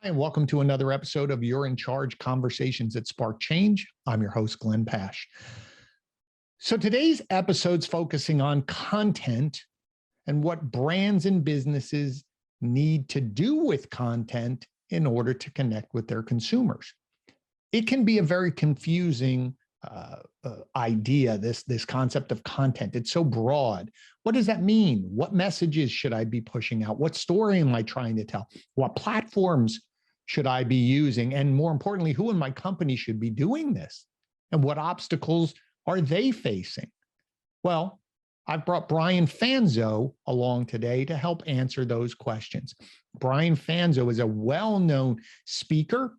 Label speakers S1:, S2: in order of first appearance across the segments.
S1: And welcome to another episode of You're in Charge Conversations that Spark Change. I'm your host, Glenn Pasch. So today's episode's focusing on content and what brands and businesses need to do with content in order to connect with their consumers. It can be a very confusing idea, this concept of content. It's so broad. What does that mean? What messages should I be pushing out? What story am I trying to tell? What platforms should I be using? And more importantly, who in my company should be doing this? And what obstacles are they facing? Well, I've brought Brian Fanzo along today to help answer those questions. Brian Fanzo is a well-known speaker,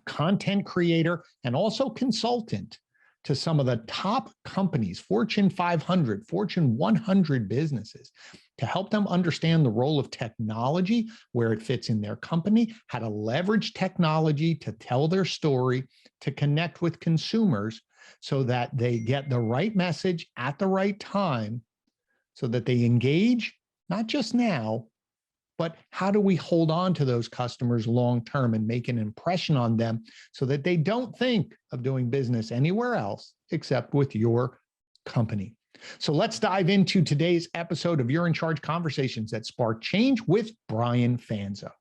S1: content creator, and also consultant to some of the top companies, Fortune 500, Fortune 100 businesses, to help them understand the role of technology, where it fits in their company, how to leverage technology to tell their story, to connect with consumers so that they get the right message at the right time, so that they engage, not just now, but how do we hold on to those customers long-term and make an impression on them so that they don't think of doing business anywhere else except with your company. So let's dive into today's episode of You're in Charge Conversations that Spark Change with Brian Fanzo.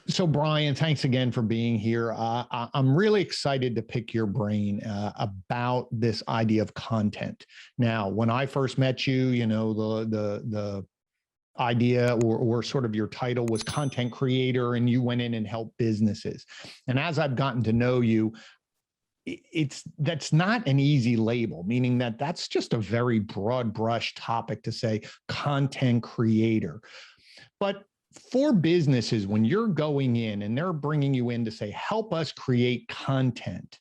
S1: So Brian, thanks again for being here. I'm really excited to pick your brain about this idea of content. Now, when I first met you, you know, the idea or sort of your title was content creator, and you went in and helped businesses. And as I've gotten to know you, that's not an easy label, meaning that that's just a very broad brush topic to say content creator. But for businesses, when you're going in and they're bringing you in to say, help us create content,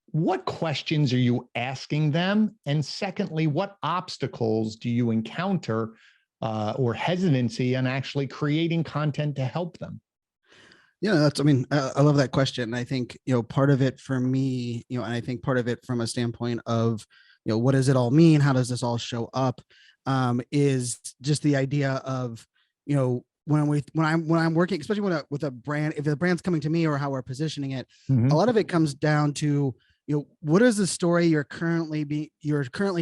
S1: what questions are you asking them? And secondly, what obstacles do you encounter or hesitancy on actually creating content to help them?
S2: Yeah, I love that question. I think, part of it for me, and I think part of it from a standpoint of, what does it all mean? How does this all show up? Is just the idea of, when I'm working, especially with a brand, if the brand's coming to me or how we're positioning it, a lot of it comes down to, what is the story you're currently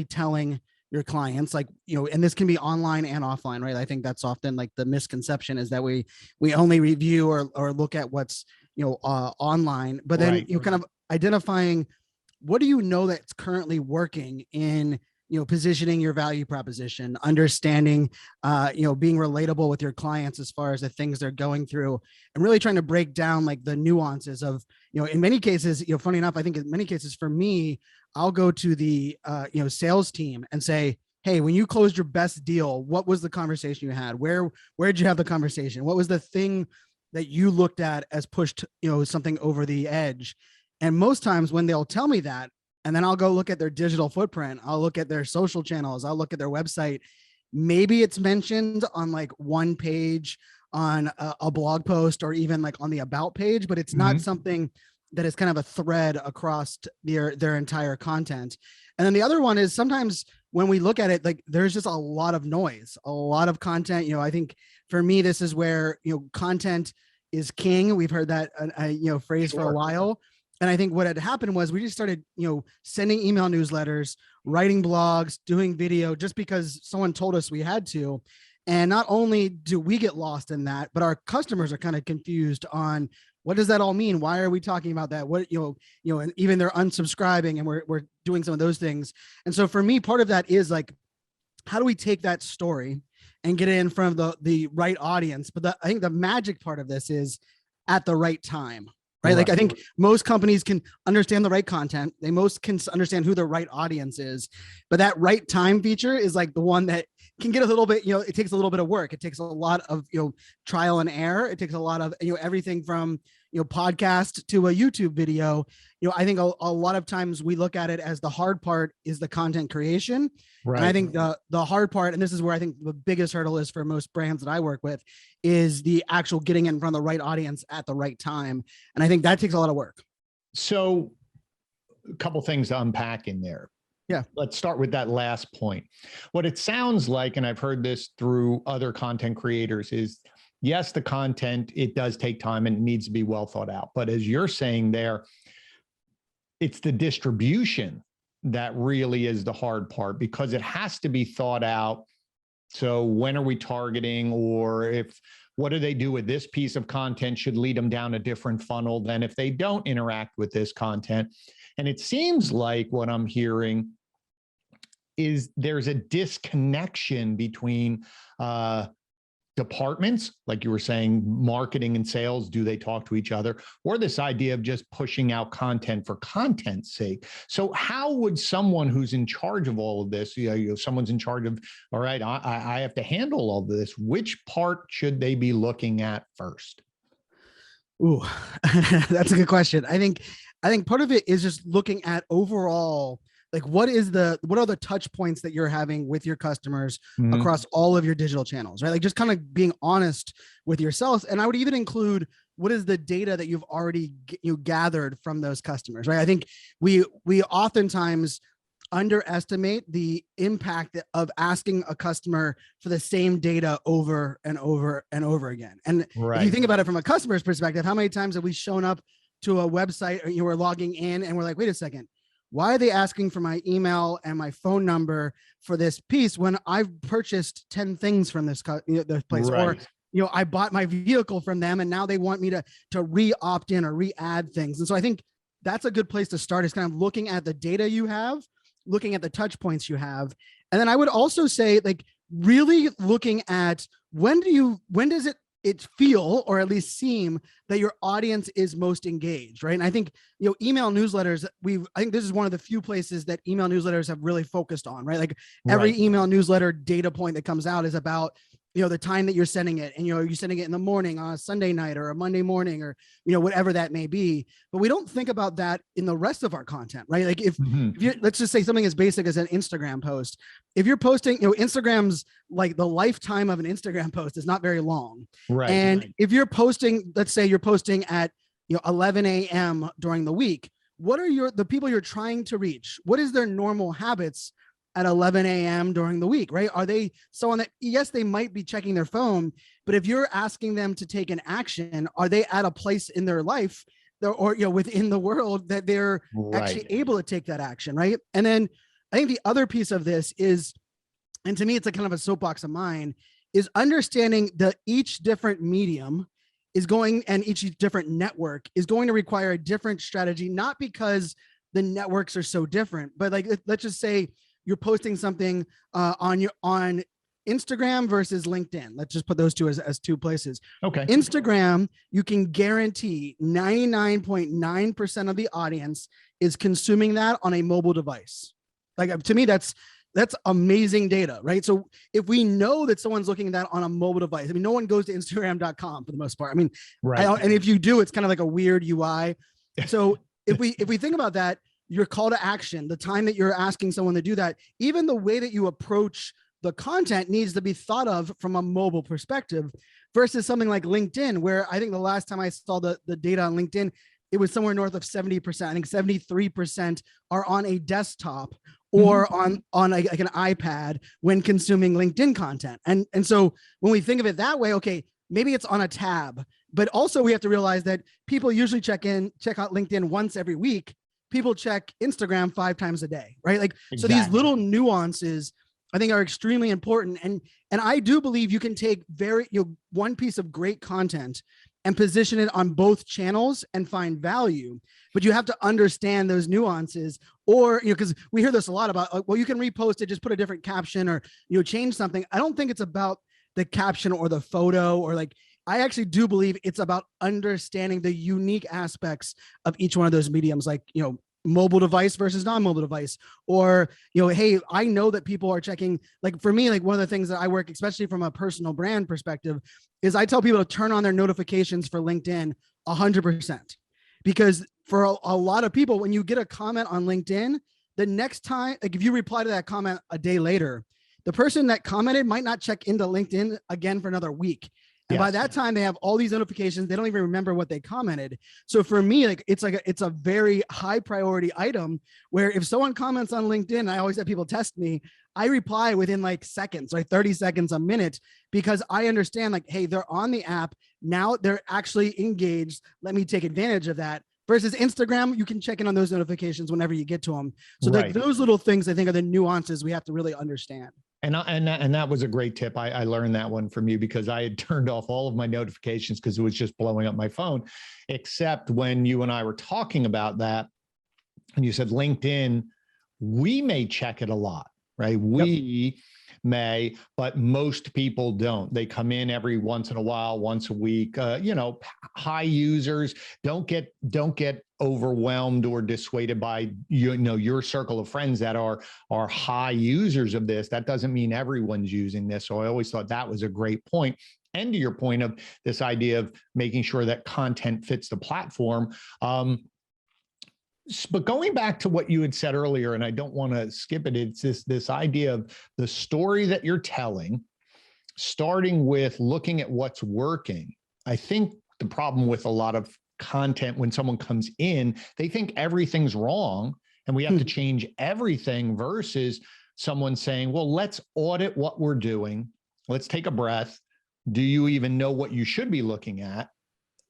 S2: telling your clients, like, and this can be online and offline, right? I think that's often like the misconception is that we only review or look at what's, online, but then kind of identifying what do you know that's currently working in, positioning your value proposition, understanding, being relatable with your clients as far as the things they're going through, and really trying to break down like the nuances of, in many cases, funny enough, I think in many cases for me, I'll go to the, sales team and say, hey, when you closed your best deal, what was the conversation you had? Where'd you have the conversation? What was the thing that you looked at as pushed, something over the edge? And most times when they'll tell me that, and then I'll go look at their digital footprint, I'll look at their social channels, I'll look at their website. Maybe it's mentioned on like one page on a blog post or even like on the about page, but it's not something that is kind of a thread across their entire content. And then the other one is sometimes when we look at it, like there's just a lot of noise, a lot of content. I think for me, this is where, content is king. We've heard that, phrase for a while. And I think what had happened was we just started, sending email newsletters, writing blogs, doing video, just because someone told us we had to. And not only do we get lost in that, but our customers are kind of confused on what does that all mean? Why are we talking about that? What, and even they're unsubscribing, and we're doing some of those things. And so for me, part of that is like, how do we take that story and get it in front of the right audience? But I think the magic part of this is at the right time. Right. Like I think most companies can understand the right content. They most can understand who the right audience is, but that right time feature is like the one that can get a little bit, it takes a little bit of work. It takes a lot of, trial and error. It takes a lot of, everything from, podcast to a YouTube video. I think a lot of times we look at it as the hard part is the content creation. Right. And I think the hard part, and this is where I think the biggest hurdle is for most brands that I work with, is the actual getting in front of the right audience at the right time. And I think that takes a lot of work.
S1: So a couple things to unpack in there.
S2: Yeah.
S1: Let's start with that last point. What it sounds like, and I've heard this through other content creators, is yes, the content, it does take time and it needs to be well thought out. But as you're saying there, it's the distribution that really is the hard part, because it has to be thought out. So when are we targeting, or what do they do with this piece of content should lead them down a different funnel than if they don't interact with this content. And it seems like what I'm hearing is there's a disconnection between departments, like you were saying, marketing and sales. Do they talk to each other? Or this idea of just pushing out content for content's sake. So how would someone who's in charge of all of this, someone's in charge of, all right, I have to handle all of this, which part should they be looking at first?
S2: Ooh, that's a good question. I think part of it is just looking at overall, like what are the touch points that you're having with your customers across all of your digital channels, right? Like just kind of being honest with yourselves. And I would even include, what is the data that you've already gathered from those customers, right? I think we oftentimes underestimate the impact of asking a customer for the same data over and over and over again. And if you think about it from a customer's perspective, how many times have we shown up to a website, or we're logging in and we're like, wait a second, why are they asking for my email and my phone number for this piece when I've purchased 10 things from this place? Right. Or, I bought my vehicle from them and now they want me to re-opt in or re-add things. And so I think that's a good place to start, is kind of looking at the data you have, looking at the touch points you have. And then I would also say, like, really looking at when does it feel, or at least seem, that your audience is most engaged, right? And I think, email newsletters, I think this is one of the few places that email newsletters have really focused on, right? Like every email newsletter data point that comes out is about, the time that you're sending it, and, you're sending it in the morning on a Sunday night or a Monday morning, or, whatever that may be. But we don't think about that in the rest of our content, right? Like if you, let's just say something as basic as an Instagram post. If you're posting, Instagram's, like, the lifetime of an Instagram post is not very long. Right. And if you're posting, let's say you're posting at, 11 a.m. during the week, what are the people you're trying to reach? What is their normal habits at 11 a.m. during the week, right? Are they someone that, yes, they might be checking their phone, but if you're asking them to take an action, are they at a place in their life or, within the world that they're actually able to take that action, right? And then I think the other piece of this is, and to me, it's a kind of a soapbox of mine, is understanding that each different medium is going, and each different network is going to require a different strategy, not because the networks are so different, but like, let's just say you're posting something on Instagram versus LinkedIn. Let's just put those two as two places. Okay. Instagram, you can guarantee 99.9% of the audience is consuming that on a mobile device. Like, to me, that's amazing data, right? So if we know that someone's looking at that on a mobile device, I mean, no one goes to Instagram.com for the most part. I mean, and if you do, it's kind of like a weird UI. So if we think about that, your call to action, the time that you're asking someone to do that, even the way that you approach the content needs to be thought of from a mobile perspective, versus something like LinkedIn, where I think the last time I saw the data on LinkedIn, it was somewhere north of 70%. I think 73% are on a desktop or on like an iPad when consuming LinkedIn content. And so when we think of it that way, okay, maybe it's on a tab, but also we have to realize that people usually check out LinkedIn once every week. People check Instagram 5 times a day, right? Like, So these little nuances, I think, are extremely important. And I do believe you can take one piece of great content and position it on both channels and find value, but you have to understand those nuances, or, because we hear this a lot about, well, you can repost it, just put a different caption or, change something. I don't think it's about the caption or the photo, or like, I actually do believe it's about understanding the unique aspects of each one of those mediums, like, mobile device versus non-mobile device, or, hey, I know that people are checking, like, for me, like, one of the things that I work, especially from a personal brand perspective, is I tell people to turn on their notifications for LinkedIn 100%, because for a lot of people, when you get a comment on LinkedIn, the next time, like, if you reply to that comment a day later, the person that commented might not check into LinkedIn again for another week. And by that time, they have all these notifications. They don't even remember what they commented. So for me, it's a very high priority item where if someone comments on LinkedIn, I always have people test me, I reply within like seconds, like 30 seconds, a minute, because I understand like, hey, they're on the app. Now they're actually engaged. Let me take advantage of that. Versus Instagram, you can check in on those notifications whenever you get to them. So like those little things, I think, are the nuances we have to really understand.
S1: And that was a great tip. I learned that one from you because I had turned off all of my notifications because it was just blowing up my phone, except when you and I were talking about that and you said LinkedIn, we may check it a lot, right? We may, but most people don't. They come in every once in a while, once a week. High users don't get overwhelmed or dissuaded by your circle of friends that are high users of this. That doesn't mean everyone's using this. So I always thought that was a great point. And to your point of this idea of making sure that content fits the platform. But going back to what you had said earlier, and I don't want to skip it, it's this idea of the story that you're telling, starting with looking at what's working. I think the problem with a lot of content when someone comes in, they think everything's wrong and we have to change everything versus someone saying, well, let's audit what we're doing. Let's take a breath. Do you even know what you should be looking at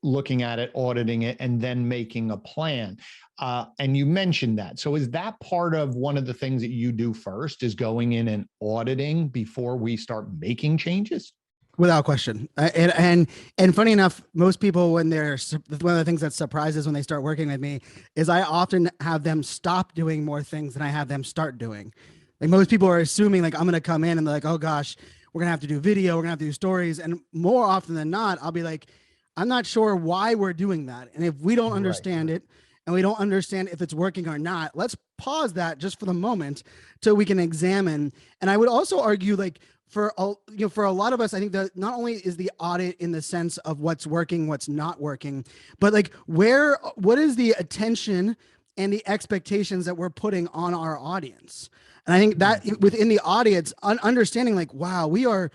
S1: it, auditing it, and then making a plan. And you mentioned that. So is that part of one of the things that you do first, is going in and auditing before we start making changes?
S2: Without question. And funny enough, most people, when they're, one of the things that surprises when they start working with me is I often have them stop doing more things than I have them start doing. Like most people are assuming like I'm going to come in and they're like, oh gosh, we're going to have to do video, we're going to have to do stories. And more often than not, I'll be like, I'm not sure why we're doing that. And if we don't understand it and we don't understand if it's working or not, let's pause that just for the moment so we can examine. And I would also argue, like, for a lot of us, I think that not only is the audit in the sense of what's working, what's not working, but like what is the attention and the expectations that we're putting on our audience. And I think that within the audience, understanding like, wow, we're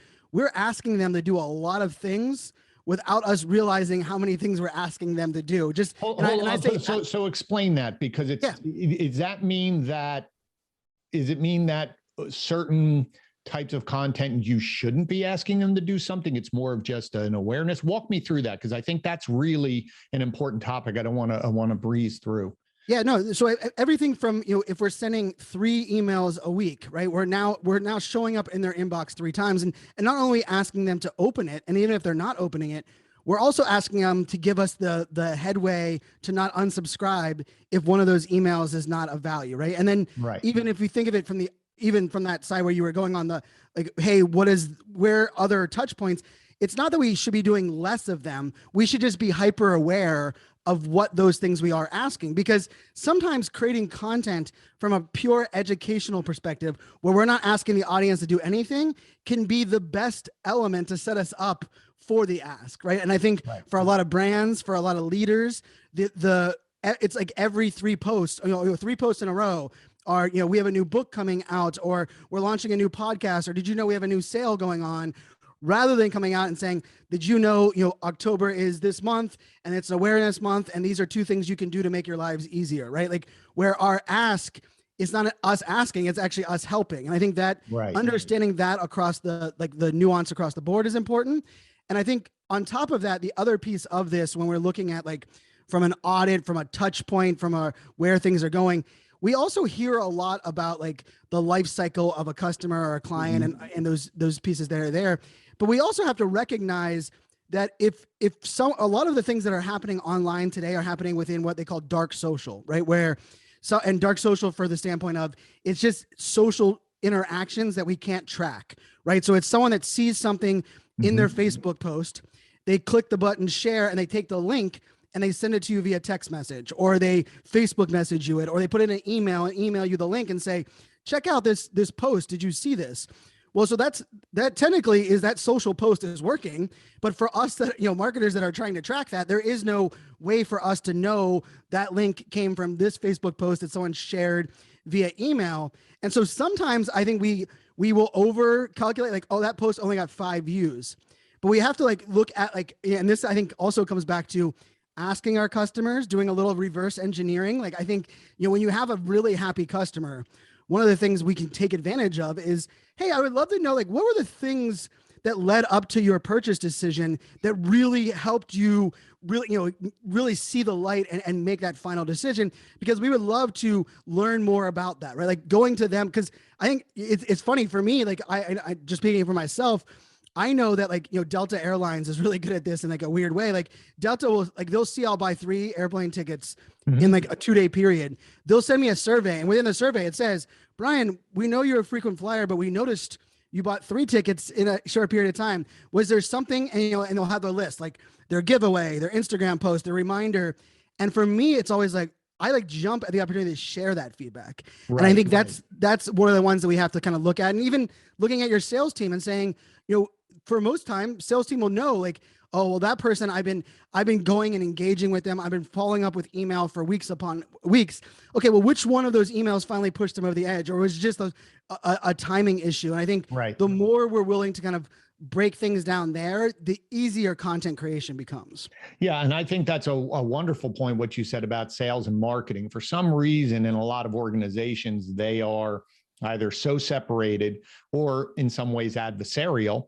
S2: asking them to do a lot of things without us realizing how many things we're asking them to do. Just
S1: so explain that, because does it mean that certain types of content you shouldn't be asking them to do something? It's more of just an awareness. Walk me through that, because I think that's really an important topic. I want to breeze through.
S2: Yeah, no. So everything from, if we're sending 3 emails a week, right? We're now showing up in their inbox 3 times, and not only asking them to open it, and even if they're not opening it, we're also asking them to give us the headway to not unsubscribe if one of those emails is not of value, right? And then even if we think of it from that side where you were going on the, like, hey, where other touch points? It's not that we should be doing less of them. We should just be hyper aware of what those things we are asking, because sometimes creating content from a pure educational perspective where we're not asking the audience to do anything can be the best element to set us up for the ask, right? And I think for a lot of brands, for a lot of leaders, it's like every 3 posts, 3 posts in a row are, we have a new book coming out, or we're launching a new podcast, or did you know we have a new sale going on? Rather than coming out and saying, did you know, October is this month and it's awareness month, and these are 2 things you can do to make your lives easier, right? Like, where our ask is not us asking, it's actually us helping. And I think that understanding that across the nuance across the board is important. And I think on top of that, the other piece of this, when we're looking at like from an audit, from a touch point, from where things are going, we also hear a lot about like the life cycle of a customer or a client, and those pieces that are there. But we also have to recognize that if a lot of the things that are happening online today are happening within what they call dark social, right? And dark social, for the standpoint of, it's just social interactions that we can't track, right? So it's someone that sees something in their Facebook post, they click the button share, and they take the link and they send it to you via text message, or they Facebook message you it, or they put it in an email and email you the link and say, check out this post. Did you see this? Well, so that technically is that social post is working, but for us that, marketers that are trying to track that, there is no way for us to know that link came from this Facebook post that someone shared via email. And so sometimes I think we will over calculate, like, oh, that post only got 5 views. but we have to like look at like, and this I think also comes back to asking our customers, doing a little reverse engineering. Like I think, when you have a really happy customer, one of the things we can take advantage of is, hey, I would love to know, like, what were the things that led up to your purchase decision that really helped you really see the light and make that final decision? Because we would love to learn more about that, right? Like going to them, because I think it's funny for me, like I just speaking for myself, I know that like, Delta Airlines is really good at this in like a weird way. Like Delta will, like, they'll see I'll buy 3 airplane tickets in like a 2-day period. They'll send me a survey, and within the survey it says, Brian, we know you're a frequent flyer, but we noticed you bought 3 tickets in a short period of time. Was there something? And, and they'll have their list, like their giveaway, their Instagram post, their reminder. And for me, it's always like, I like jump at the opportunity to share that feedback. Right, and I think that's one of the ones that we have to kind of look at. And even looking at your sales team and saying, for most time, sales team will know, like, oh, well, that person, I've been going and engaging with them. I've been following up with email for weeks upon weeks. Okay, well, which one of those emails finally pushed them over the edge, or was it just a timing issue? And I think the more we're willing to kind of break things down there, the easier content creation becomes.
S1: Yeah. And I think that's a wonderful point, what you said about sales and marketing. For some reason, in a lot of organizations, they are either so separated or in some ways adversarial.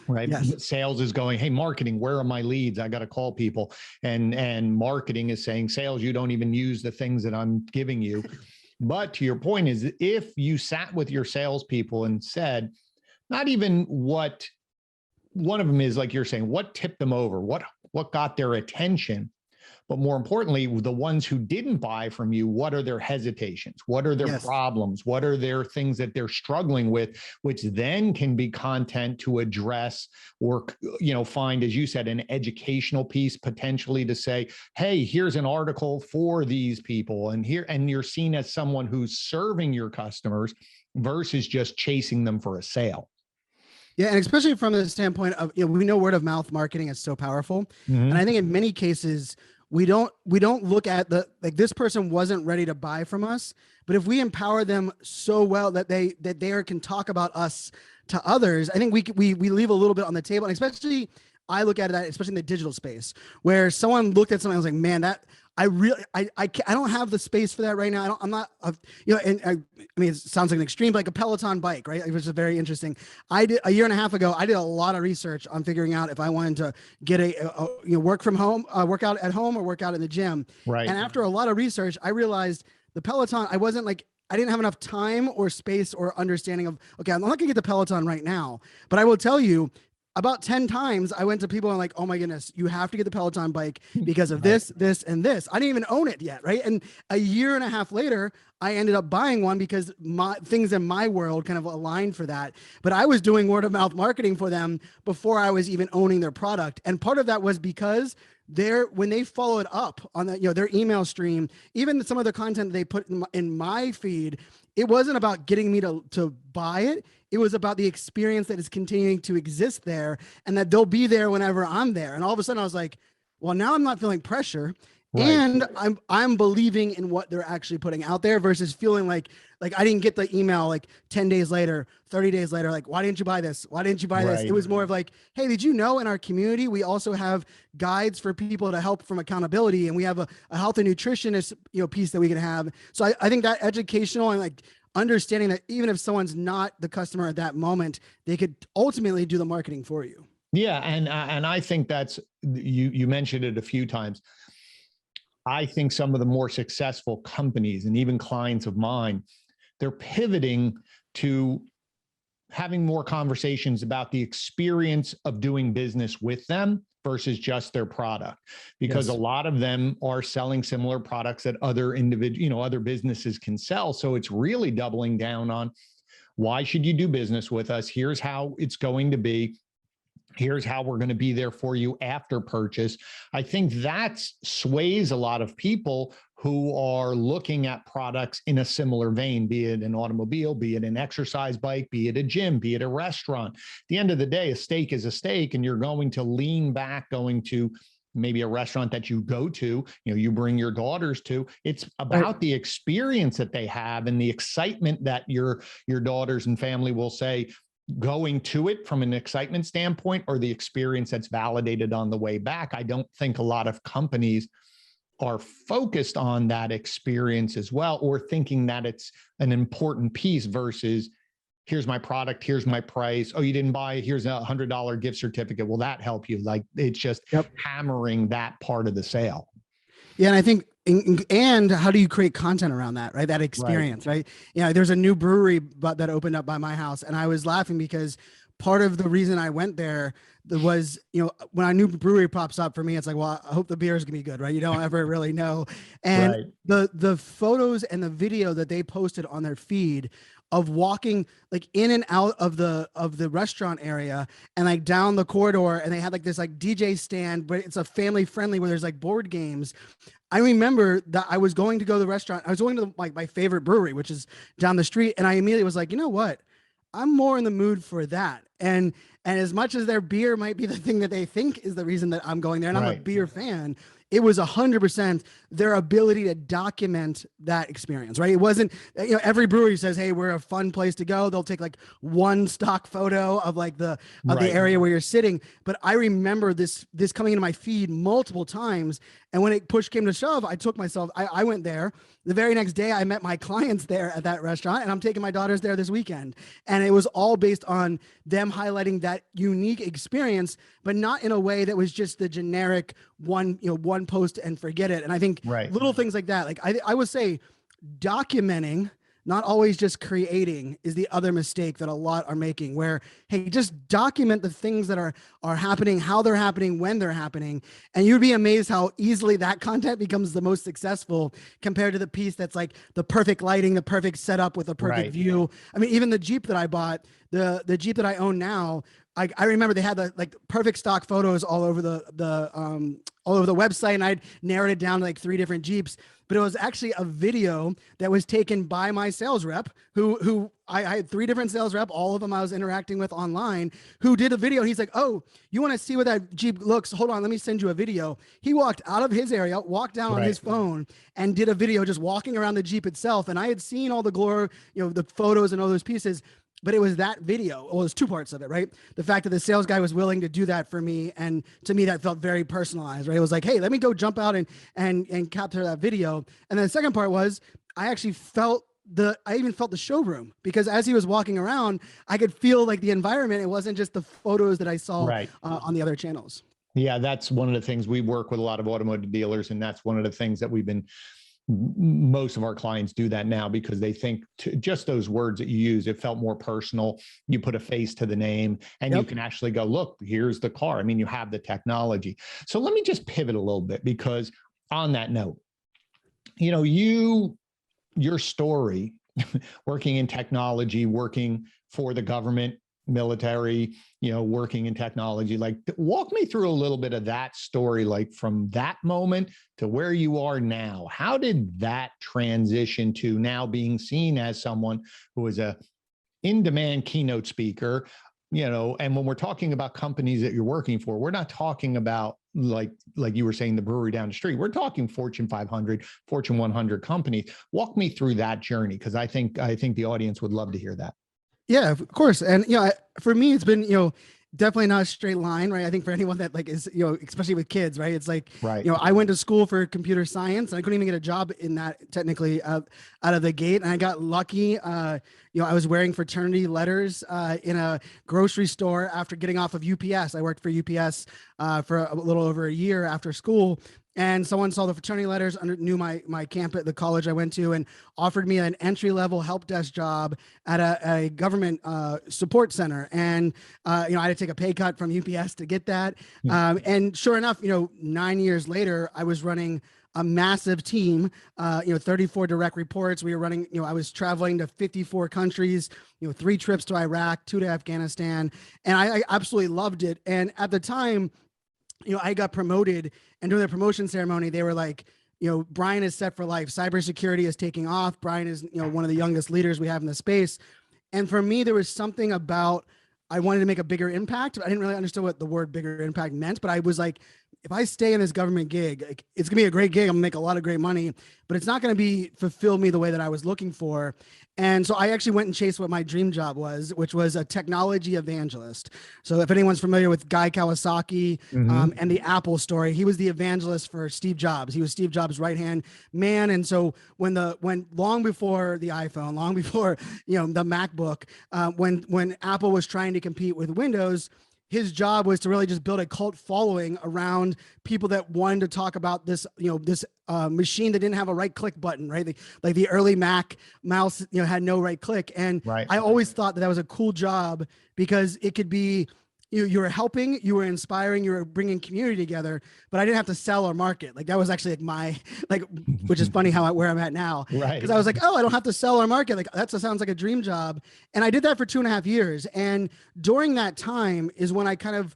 S1: Right. Yes. Sales is going, hey, marketing, where are my leads? I got to call people. And marketing is saying, sales, you don't even use the things that I'm giving you. But to your point is, if you sat with your salespeople and said, not even what one of them is, like you're saying, what tipped them over, what got their attention, but more importantly, the ones who didn't buy from you, what are their hesitations? What are their problems? What are their things that they're struggling with, which then can be content to address or, find, as you said, an educational piece potentially to say, hey, here's an article for these people. And you're seen as someone who's serving your customers versus just chasing them for a sale.
S2: Yeah, and especially from the standpoint of, we know word of mouth marketing is so powerful. And I think in many cases, we don't look at this person wasn't ready to buy from us, but if we empower them so well that they can talk about us to others, I think we leave a little bit on the table. And especially, I look at that, especially in the digital space, where someone looked at something and was like, man, that I don't have the space for that right now. I'm not, and I mean, it sounds like an extreme, but like a Peloton bike, right? Which is very interesting. I did a year and a half ago, I did a lot of research on figuring out if I wanted to get work from home, workout at home or workout in the gym. Right. And after a lot of research, I realized the Peloton, I didn't have enough time or space or understanding of, okay, I'm not gonna get the Peloton right now, but I will tell you, about 10 times I went to people and like, oh my goodness, you have to get the Peloton bike because of this, and this. I didn't even own it yet, right? And a year and a half later, I ended up buying one because things in my world kind of aligned for that. But I was doing word of mouth marketing for them before I was even owning their product. And part of that was because when they followed up on their email stream, even some of the content they put in my feed, it wasn't about getting me to buy it. It was about the experience that is continuing to exist there and that they'll be there whenever I'm there. And all of a sudden I was like, well, now I'm not feeling pressure. Right. And I'm believing in what they're actually putting out there versus feeling like I didn't get the email like 10 days later, 30 days later, like, why didn't you buy this? Why didn't you buy this? It was more of like, hey, did you know in our community, we also have guides for people to help from accountability. And we have a health and nutritionist, piece that we can have. So I think that educational and like understanding that even if someone's not the customer at that moment, they could ultimately do the marketing for you.
S1: Yeah. And I think that's, you mentioned it a few times. I think some of the more successful companies and even clients of mine, they're pivoting to having more conversations about the experience of doing business with them versus just their product, because a lot of them are selling similar products that other other businesses can sell. So it's really doubling down on, why should you do business with us? Here's how it's going to be. Here's how we're going to be there for you after purchase. I think that sways a lot of people who are looking at products in a similar vein, be it an automobile, be it an exercise bike, be it a gym, be it a restaurant. At the end of the day, a steak is a steak, and you're going to lean back, going to maybe a restaurant that you go to, you bring your daughters to. It's about the experience that they have and the excitement that your daughters and family will say, going to it from an excitement standpoint or the experience that's validated on the way back. I don't think a lot of companies are focused on that experience as well, or thinking that it's an important piece versus here's my product, here's my price. Oh, you didn't buy, here's $100 gift certificate. Will that help you? Like, it's just hammering that part of the sale.
S2: Yeah. And I think, and how do you create content around that, right? That experience, right? There's a new brewery that opened up by my house, and I was laughing because part of the reason I went there was, when a new brewery pops up for me, it's like, well, I hope the beer is gonna be good, right? You don't ever really know. And the photos and the video that they posted on their feed of walking like in and out of the restaurant area and like down the corridor, and they had like this like DJ stand, but it's a family friendly where there's like board games. I remember that I was going to go to the restaurant. I was going to my favorite brewery, which is down the street. And I immediately was like, you know what? I'm more in the mood for that. And as much as their beer might be the thing that they think is the reason that I'm going there, and I'm a beer fan, it was 100% their ability to document that experience, right? It wasn't, every brewery says, hey, we're a fun place to go. They'll take like one stock photo of like the area where you're sitting. But I remember this coming into my feed multiple times. And when push came to shove, I went there. The very next day, I met my clients there at that restaurant, and I'm taking my daughters there this weekend. And it was all based on them highlighting that unique experience, but not in a way that was just the generic one post and forget it. And I think little things like that, like I would say documenting, not always just creating, is the other mistake that a lot are making, where, hey, just document the things that are happening, how they're happening, when they're happening. And you'd be amazed how easily that content becomes the most successful compared to the piece that's like the perfect lighting, the perfect setup with a perfect view. I mean, even the Jeep that I bought, the Jeep that I own now, I remember they had the like perfect stock photos all over the website, and I'd narrowed it down to like 3 different Jeeps. But it was actually a video that was taken by my sales rep, who I had 3 different sales rep, all of them I was interacting with online, who did a video. He's like, oh, you want to see what that Jeep looks? Hold on, let me send you a video. He walked out of his area, walked down on his phone, and did a video just walking around the Jeep itself. And I had seen all the glory, the photos and all those pieces. But it was that video. Well, there's 2 parts of it, right? The fact that the sales guy was willing to do that for me. And to me, that felt very personalized, right? It was like, hey, let me go jump out and capture that video. And then the second part was, I actually I even felt the showroom, because as he was walking around, I could feel like the environment. It wasn't just the photos that I saw on the other channels.
S1: Yeah, that's one of the things. We work with a lot of automotive dealers, and that's one of the things that most of our clients do that now, because they think just those words that you use, it felt more personal. You put a face to the name, and you can actually go, look, here's the car. I mean, you have the technology. So let me just pivot a little bit, because on that note, your story, working in technology, working for the government, military, working in technology, like walk me through a little bit of that story, like from that moment to where you are now. How did that transition to now being seen as someone who is a in-demand keynote speaker, and when we're talking about companies that you're working for, we're not talking about like you were saying, the brewery down the street. We're talking Fortune 500, Fortune 100 companies. Walk me through that journey, because I think the audience would love to hear that.
S2: Yeah, of course. And, for me, it's been, definitely not a straight line, right? I think for anyone that like is, especially with kids, right? It's like, I went to school for computer science, and I couldn't even get a job in that technically out of the gate. And I got lucky. I was wearing fraternity letters in a grocery store after getting off of UPS. I worked for UPS for a little over a year after school. And someone saw the fraternity letters, knew my camp at the college I went to, and offered me an entry-level help desk job at a government support center. And I had to take a pay cut from UPS to get that. And sure enough, 9 years later, I was running a massive team, 34 direct reports. We were running, I was traveling to 54 countries, 3 trips to Iraq, 2 to Afghanistan, and I absolutely loved it. And at the time, I got promoted, and during the promotion ceremony, they were like, Brian is set for life. Cybersecurity is taking off. Brian is, one of the youngest leaders we have in the space. And for me, there was something about, I wanted to make a bigger impact, but I didn't really understand what the word bigger impact meant. But I was like, if I stay in this government gig, like, it's gonna be a great gig. I'm gonna make a lot of great money, but it's not gonna be fulfill me the way that I was looking for. And so I actually went and chased what my dream job was, which was a technology evangelist. So if anyone's familiar with Guy Kawasaki and the Apple story, he was the evangelist for Steve Jobs. He was Steve Jobs' right-hand man. And so when long before the iPhone, long before the MacBook, when Apple was trying to compete with Windows, his job was to really just build a cult following around people that wanted to talk about this, this machine that didn't have a right click button, right? Like the early Mac mouse, had no right click. And I always thought that was a cool job because it could be, you were helping, you were inspiring, you were bringing community together, but I didn't have to sell or market. Like that was actually which is funny where I'm at now. Right. Because I was like, oh, I don't have to sell or market. Like sounds like a dream job. And I did that for 2.5 years. And during that time is when I kind of,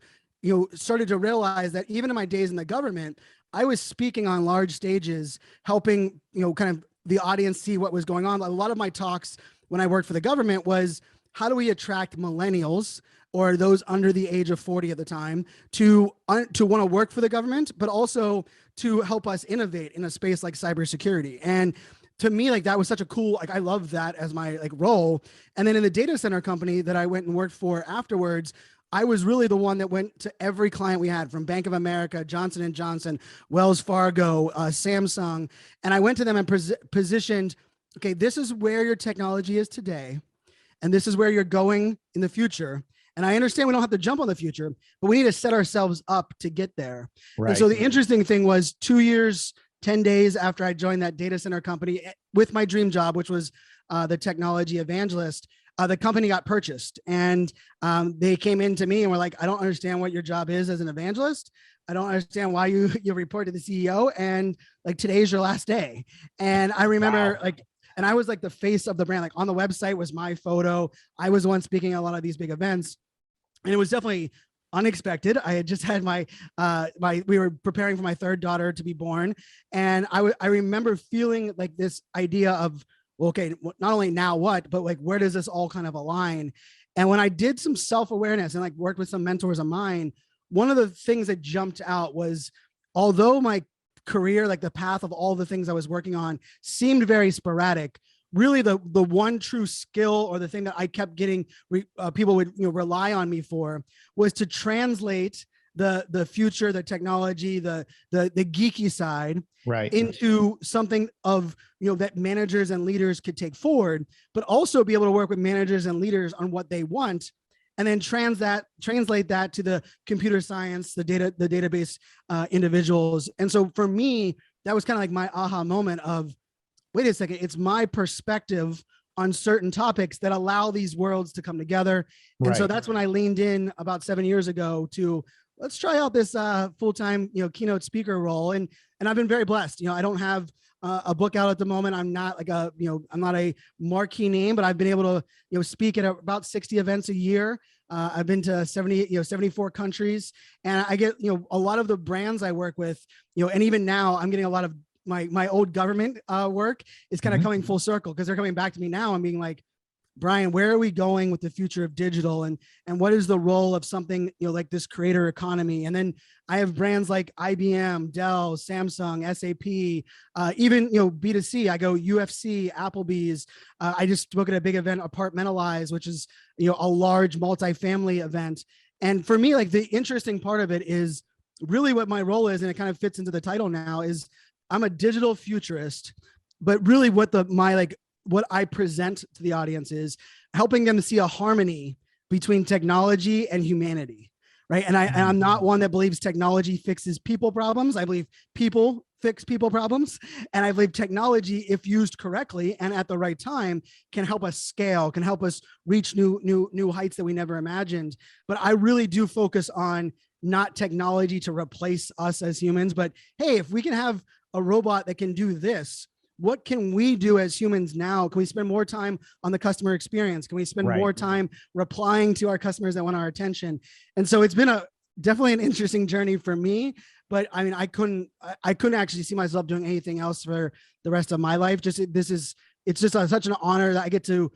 S2: started to realize that even in my days in the government, I was speaking on large stages, helping, kind of the audience see what was going on. A lot of my talks when I worked for the government was, how do we attract millennials or those under the age of 40 at the time to want to work for the government, but also to help us innovate in a space like cybersecurity. And to me, that was such a cool, I love that as my role. And then in the data center company that I went and worked for afterwards, I was really the one that went to every client we had, from Bank of America, Johnson & Johnson, Wells Fargo, Samsung. And I went to them and positioned, okay, this is where your technology is today. And this is where you're going in the future. And I understand we don't have to jump on the future, but we need to set ourselves up to get there. Right. And so the interesting thing was 2 years, 10 days after I joined that data center company with my dream job, which was the technology evangelist, the company got purchased. And they came in to me and were like, I don't understand what your job is as an evangelist. I don't understand why you report to the CEO. And today's your last day. And I remember and I was the face of the brand. On the website was my photo. I was the one speaking at a lot of these big events. And it was definitely unexpected. I had just had we were preparing for my third daughter to be born. And I remember feeling this idea of, well, okay, not only now what, but where does this all kind of align? And when I did some self-awareness and worked with some mentors of mine, one of the things that jumped out was, although my career, the path of all the things I was working on seemed very sporadic, really the one true skill, or the thing that I kept getting people would rely on me for, was to translate the future, the technology, the geeky side, right, into something of that managers and leaders could take forward, but also be able to work with managers and leaders on what they want, and then translate that to the computer science, the database individuals. And so for me, that was kind of my aha moment of, wait a second, it's my perspective on certain topics that allow these worlds to come together. And so that's when I leaned in about 7 years ago to, let's try out this full-time, keynote speaker role. And I've been very blessed. I don't have a book out at the moment. I'm not I'm not a marquee name, but I've been able to, speak at about 60 events a year. I've been to 74 countries, and I get, a lot of the brands I work with, and even now I'm getting a lot of my old government work is kind of coming full circle, because they're coming back to me now and being like, Brian, where are we going with the future of digital, and what is the role of something like this creator economy? And then I have brands like IBM, Dell, Samsung, SAP, even B2C. I go UFC, Applebee's. I just spoke at a big event, Apartmentalize, which is a large multifamily event. And for me, the interesting part of it is really what my role is, and it kind of fits into the title now, is I'm a digital futurist, but really what what I present to the audience is helping them to see a harmony between technology and humanity, right? And I'm not one that believes technology fixes people problems. I believe people fix people problems. And I believe technology, if used correctly and at the right time, can help us scale, can help us reach new heights that we never imagined. But I really do focus on not technology to replace us as humans, but hey, if we can have a robot that can do this, what can we do as humans now? Can we spend more time on the customer experience? Can we spend more time replying to our customers that want our attention? And so it's been definitely an interesting journey for me, but I mean, I couldn't actually see myself doing anything else for the rest of my life. It's just such an honor that I get to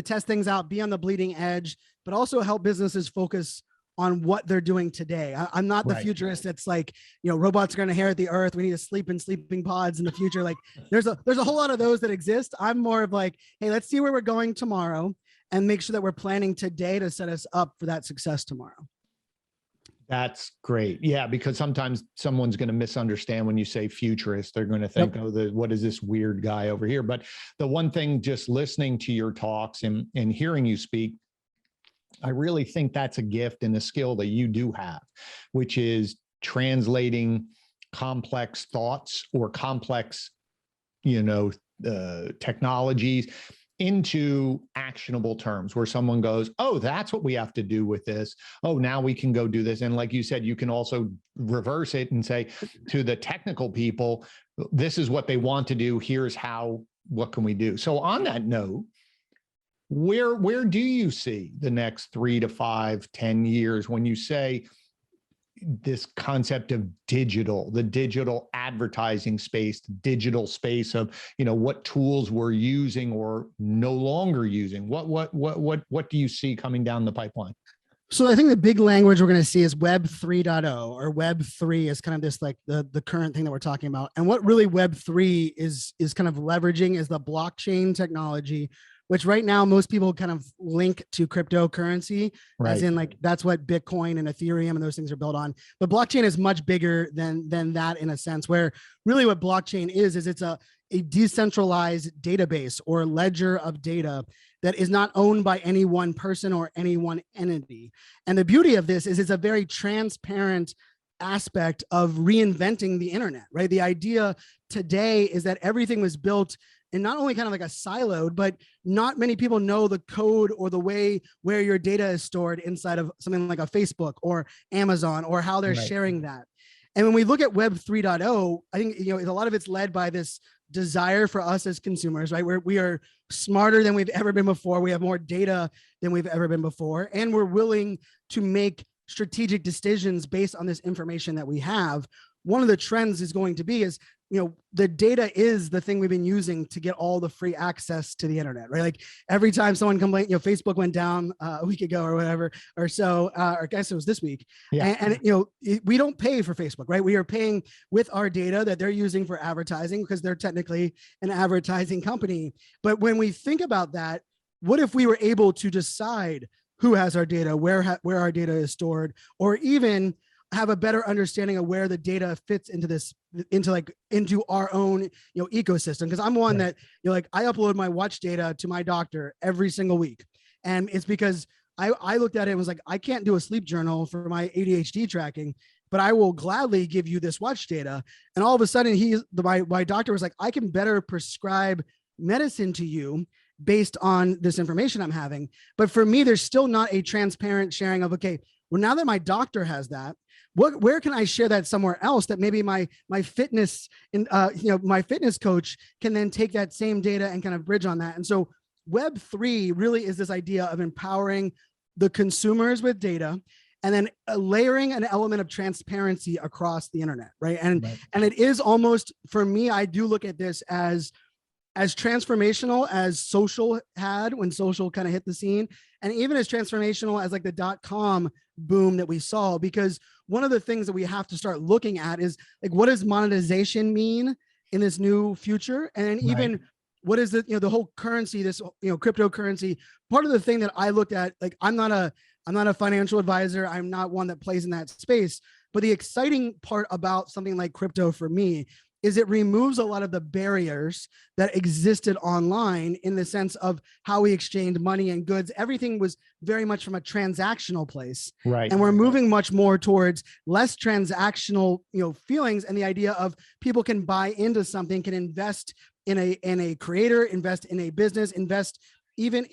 S2: test things out, be on the bleeding edge, but also help businesses focus on what they're doing today. I'm not the futurist that's like, robots are going to inherit the earth. We need to sleep in sleeping pods in the future. Like there's a whole lot of those that exist. I'm more of like, hey, let's see where we're going tomorrow and make sure that we're planning today to set us up for that success tomorrow.
S1: That's great. Yeah, because sometimes someone's going to misunderstand when you say futurist. They're going to think, what is this weird guy over here? But the one thing, just listening to your talks and hearing you speak, I really think that's a gift and a skill that you do have, which is translating complex thoughts or complex, technologies into actionable terms where someone goes, oh, that's what we have to do with this. Oh, now we can go do this. And like you said, you can also reverse it and say to the technical people, this is what they want to do. Here's how, what can we do? So on that note, where do you see the next 3 to 5, 10 years when you say this concept of digital, the digital advertising space, the digital space of, what tools we're using or no longer using? What do you see coming down the pipeline?
S2: So I think the big language we're going to see is Web 3.0, or Web 3 is kind of this like the current thing that we're talking about. And what really Web 3 is kind of leveraging is the blockchain technology, which right now most people kind of link to cryptocurrency, as in like that's what Bitcoin and Ethereum and those things are built on. But blockchain is much bigger than that, in a sense, where really what blockchain is it's a decentralized database or ledger of data that is not owned by any one person or any one entity. And the beauty of this is it's a very transparent aspect of reinventing the internet, right? The idea today is that everything was built and not only kind of like a siloed, but not many people know the code or the way where your data is stored inside of something like a Facebook or Amazon, or how they're sharing that. And when we look at Web 3.0, I think, a lot of it's led by this desire for us as consumers, right? Where we are smarter than we've ever been before. We have more data than we've ever been before. And we're willing to make strategic decisions based on this information that we have. One of the trends is going to be is, the data is the thing we've been using to get all the free access to the internet, right? Like every time someone complains, Facebook went down a week ago or whatever, or so, or I guess it was this week. Yeah. And we don't pay for Facebook, right? We are paying with our data that they're using for advertising because they're technically an advertising company. But when we think about that, what if we were able to decide who has our data, where our data is stored, or even have a better understanding of where the data fits into our own, ecosystem. Because I'm one that, I upload my watch data to my doctor every single week. And it's because I looked at it and was like, I can't do a sleep journal for my ADHD tracking, but I will gladly give you this watch data. And all of a sudden my doctor was like, I can better prescribe medicine to you based on this information I'm having. But for me, there's still not a transparent sharing of, okay, well, now that my doctor has that, where can I share that somewhere else that maybe my fitness my fitness coach can then take that same data and kind of bridge on that. And so Web 3 really is this idea of empowering the consumers with data and then layering an element of transparency across the internet, right? And it is almost, for me, I do look at this as transformational as social had when social kind of hit the scene, and even as transformational as like the .com boom that we saw, because one of the things that we have to start looking at is like, what does monetization mean in this new future? And even what is the whole currency, this, cryptocurrency. Part of the thing that I looked at, like, I'm not a financial advisor. I'm not one that plays in that space, but the exciting part about something like crypto for me is it removes a lot of the barriers that existed online in the sense of how we exchanged money and goods. Everything was very much from a transactional place. Right. And we're moving much more towards less transactional, feelings, and the idea of people can buy into something, can invest in a creator, invest in a business, invest even,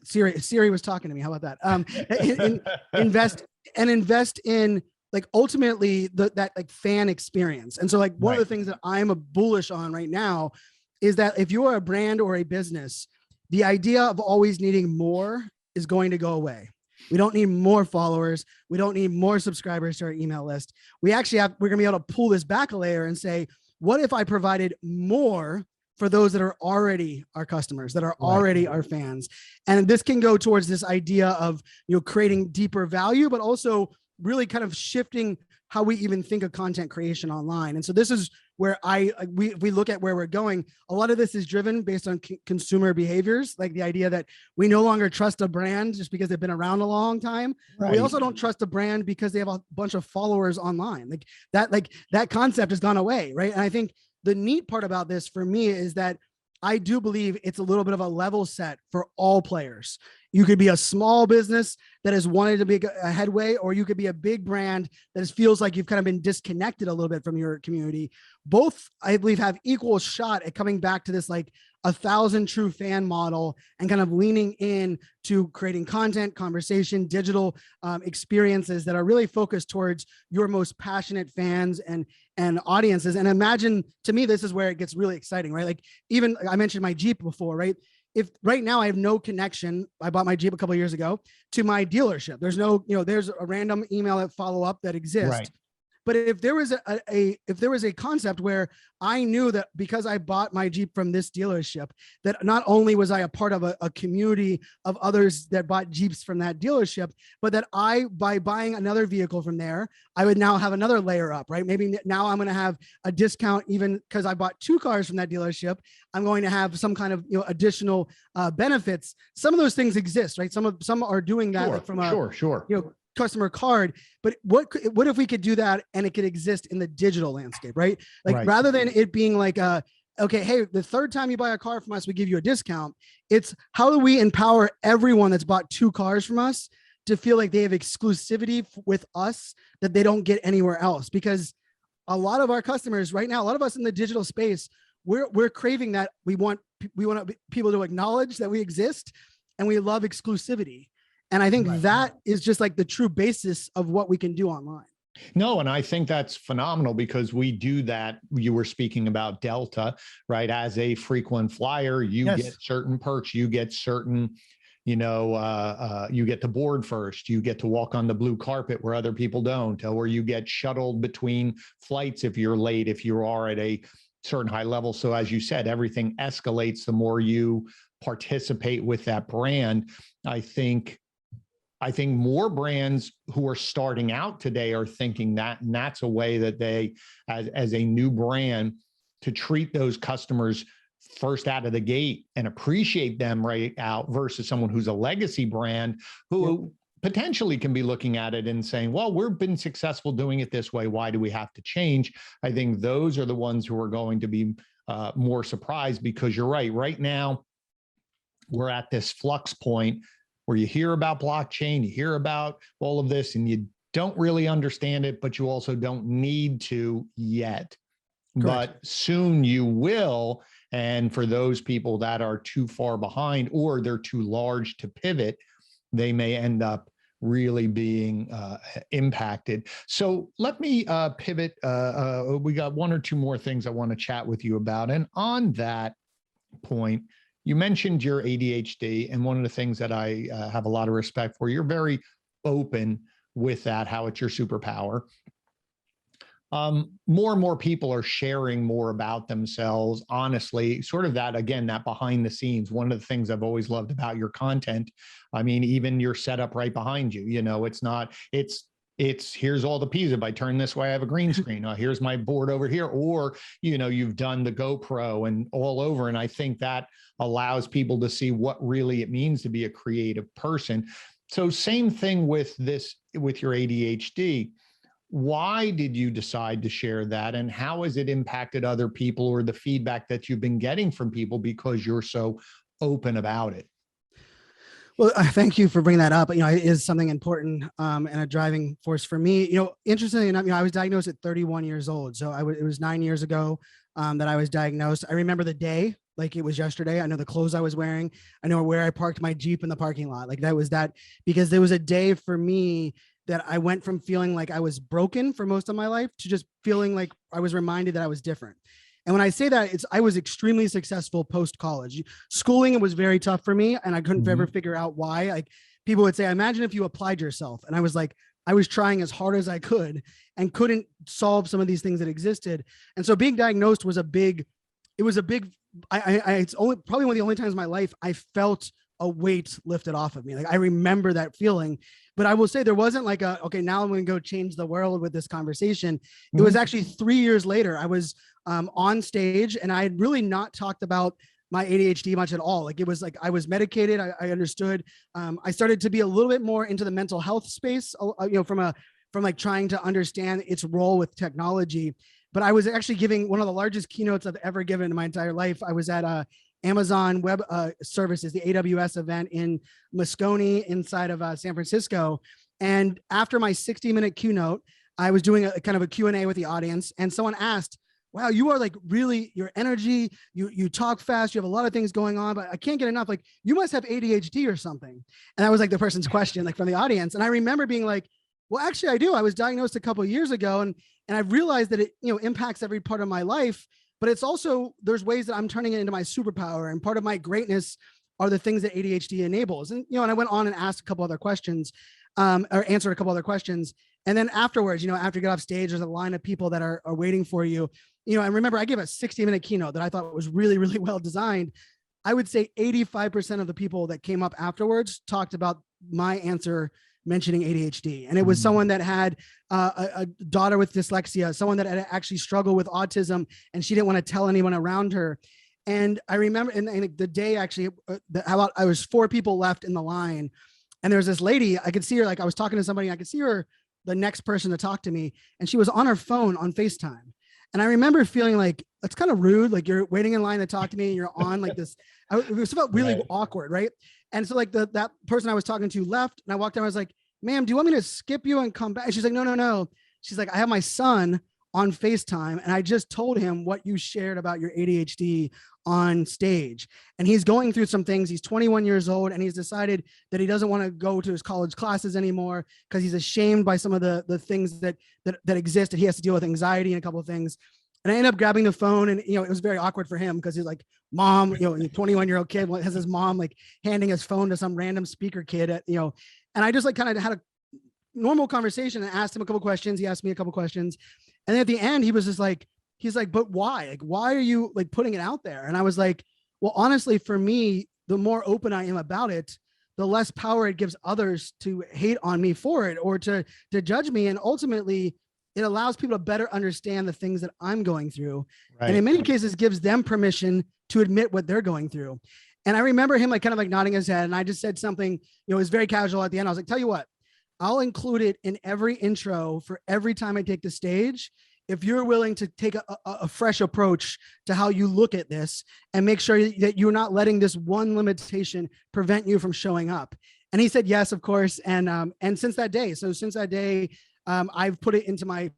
S2: Siri was talking to me. How about that? Invest in, like, ultimately that like fan experience. And so like one of the things that I'm a bullish on right now is that if you are a brand or a business, the idea of always needing more is going to go away. We don't need more followers. We don't need more subscribers to our email list. We're going to be able to pull this back a layer and say, what if I provided more for those that are already our customers, that are already our fans. And this can go towards this idea of, creating deeper value, but also really kind of shifting how we even think of content creation online. And so this is where we look at where we're going. A lot of this is driven based on consumer behaviors, like the idea that we no longer trust a brand just because they've been around a long time. Right. We also don't trust a brand because they have a bunch of followers online. That concept has gone away, right? And I think the neat part about this for me is that I do believe it's a little bit of a level set for all players. You could be a small business that has wanted to make a headway, or you could be a big brand that feels like you've kind of been disconnected a little bit from your community. Both, I believe, have equal shot at coming back to this like 1,000 true fan model and kind of leaning in to creating content, conversation, digital experiences that are really focused towards your most passionate fans and audiences. And imagine, to me, this is where it gets really exciting, right? Like, even I mentioned my Jeep before, right? If right now I have no connection, I bought my Jeep a couple of years ago, to my dealership. There's no, there's a random email that follow up that exists. Right. But if there was a concept where I knew that because I bought my Jeep from this dealership, that not only was I a part of a community of others that bought Jeeps from that dealership, but that by buying another vehicle from there, I would now have another layer up, right? Maybe now I'm going to have a discount even because I bought 2 cars from that dealership. I'm going to have some kind of additional benefits. Some of those things exist, right? Some are doing that like from a customer card, but what if we could do that and it could exist in the digital landscape, right? Like rather than it being like okay, hey, the third time you buy a car from us, we give you a discount. It's how do we empower everyone that's bought 2 cars from us to feel like they have exclusivity with us that they don't get anywhere else? Because a lot of our customers right now, a lot of us in the digital space, we're craving that. We want people to acknowledge that we exist, and we love exclusivity. And I think that is just like the true basis of what we can do online.
S1: No, and I think that's phenomenal because we do that. You were speaking about Delta, right? As a frequent flyer, you get certain perks, you get certain, you get to board first, you get to walk on the blue carpet where other people don't, or you get shuttled between flights if you're late, if you are at a certain high level. So as you said, everything escalates the more you participate with that brand. I think more brands who are starting out today are thinking that, and that's a way that they, as a new brand, to treat those customers first out of the gate and appreciate them right out versus someone who's a legacy brand who potentially can be looking at it and saying, well, we've been successful doing it this way. Why do we have to change? I think those are the ones who are going to be more surprised, because you're right. Right now, we're at this flux point where you hear about blockchain, you hear about all of this, and you don't really understand it, but you also don't need to yet. Correct. But soon you will. And for those people that are too far behind or they're too large to pivot, they may end up really being impacted. So let me pivot. We got 1 or 2 more things I want to chat with you about. And on that point, you mentioned your ADHD, and one of the things that I have a lot of respect for, you're very open with that, how it's your superpower. More and more people are sharing more about themselves, honestly, sort of that, again, that behind the scenes. One of the things I've always loved about your content, I mean, even your setup right behind you, it's here's all the pieces. If I turn this way, I have a green screen. Here's my board over here. Or, you've done the GoPro and all over. And I think that allows people to see what really it means to be a creative person. So same thing with your ADHD. Why did you decide to share that? And how has it impacted other people, or the feedback that you've been getting from people because you're so open about it?
S2: Well, thank you for bringing that up. It is something important and a driving force for me. Interestingly enough, I was diagnosed at 31 years old. So it was 9 years ago that I was diagnosed. I remember the day like it was yesterday. I know the clothes I was wearing. I know where I parked my Jeep in the parking lot. Like that was that, because there was a day for me that I went from feeling like I was broken for most of my life to just feeling like I was reminded that I was different. And when I say that, I was extremely successful post-college. Schooling was very tough for me, and I couldn't ever figure out why. Like people would say, imagine if you applied yourself. And I was like, I was trying as hard as I could and couldn't solve some of these things that existed. And so being diagnosed was a big it's only probably one of the only times in my life I felt a weight lifted off of me. Like I remember that feeling, but I will say there wasn't like okay, now I'm going to go change the world with this conversation. It was actually 3 years later. I was on stage and I had really not talked about my ADHD much at all. Like it was like I was medicated. I understood. I started to be a little bit more into the mental health space, from like trying to understand its role with technology. But I was actually giving one of the largest keynotes I've ever given in my entire life. I was at Amazon Web Services, the AWS event in Moscone inside of San Francisco. And after my 60-minute keynote, I was doing a kind of a Q&A with the audience, and someone asked, wow, you are like really, your energy, you talk fast, you have a lot of things going on, but I can't get enough. Like you must have ADHD or something. And that was like the person's question, like from the audience. And I remember being like, well, actually I do. I was diagnosed a couple of years ago, and I realized that it, impacts every part of my life, but it's also, there's ways that I'm turning it into my superpower. And part of my greatness are the things that ADHD enables. And, and I went on and asked a couple other questions, or answered a couple other questions. And then afterwards, after you get off stage, there's a line of people that are waiting for you. And remember, I gave a 60-minute keynote that I thought was really, really well designed. I would say 85% of the people that came up afterwards talked about my answer mentioning ADHD. And it was someone that had a daughter with dyslexia, someone that had actually struggled with autism, and she didn't want to tell anyone around her. And I remember in the day, actually, I was 4 people left in the line. And there was this lady, I could see her, like I was talking to somebody, and I could see her, the next person to talk to me. And she was on her phone on FaceTime. And I remember feeling like, it's kind of rude. Like you're waiting in line to talk to me and you're on like this. It felt really awkward. Right. And so like that person I was talking to left, and I walked down, I was like, ma'am, do you want me to skip you and come back? And she's like, no. She's like, I have my son on FaceTime, and I just told him what you shared about your ADHD on stage. And he's going through some things. He's 21 years old, and he's decided that he doesn't want to go to his college classes anymore because he's ashamed by some of the things that exist, and he has to deal with anxiety and a couple of things. And I ended up grabbing the phone, and it was very awkward for him because he's like, mom, a 21-year-old kid has his mom like handing his phone to some random speaker kid and I just like kind of had a normal conversation and asked him a couple of questions. He asked me a couple of questions. And then at the end, he was just like, he's like, but why? Like, why are you like putting it out there? And I was like, well, honestly, for me, the more open I am about it, the less power it gives others to hate on me for it or to judge me. And ultimately, it allows people to better understand the things that I'm going through. Right. And in many cases, gives them permission to admit what they're going through. And I remember him like kind of like nodding his head. And I just said something, it was very casual at the end. I was like, tell you what, I'll include it in every intro for every time I take the stage. If you're willing to take a fresh approach to how you look at this and make sure that you're not letting this one limitation prevent you from showing up. And he said, yes, of course. And since that day, I've put it into my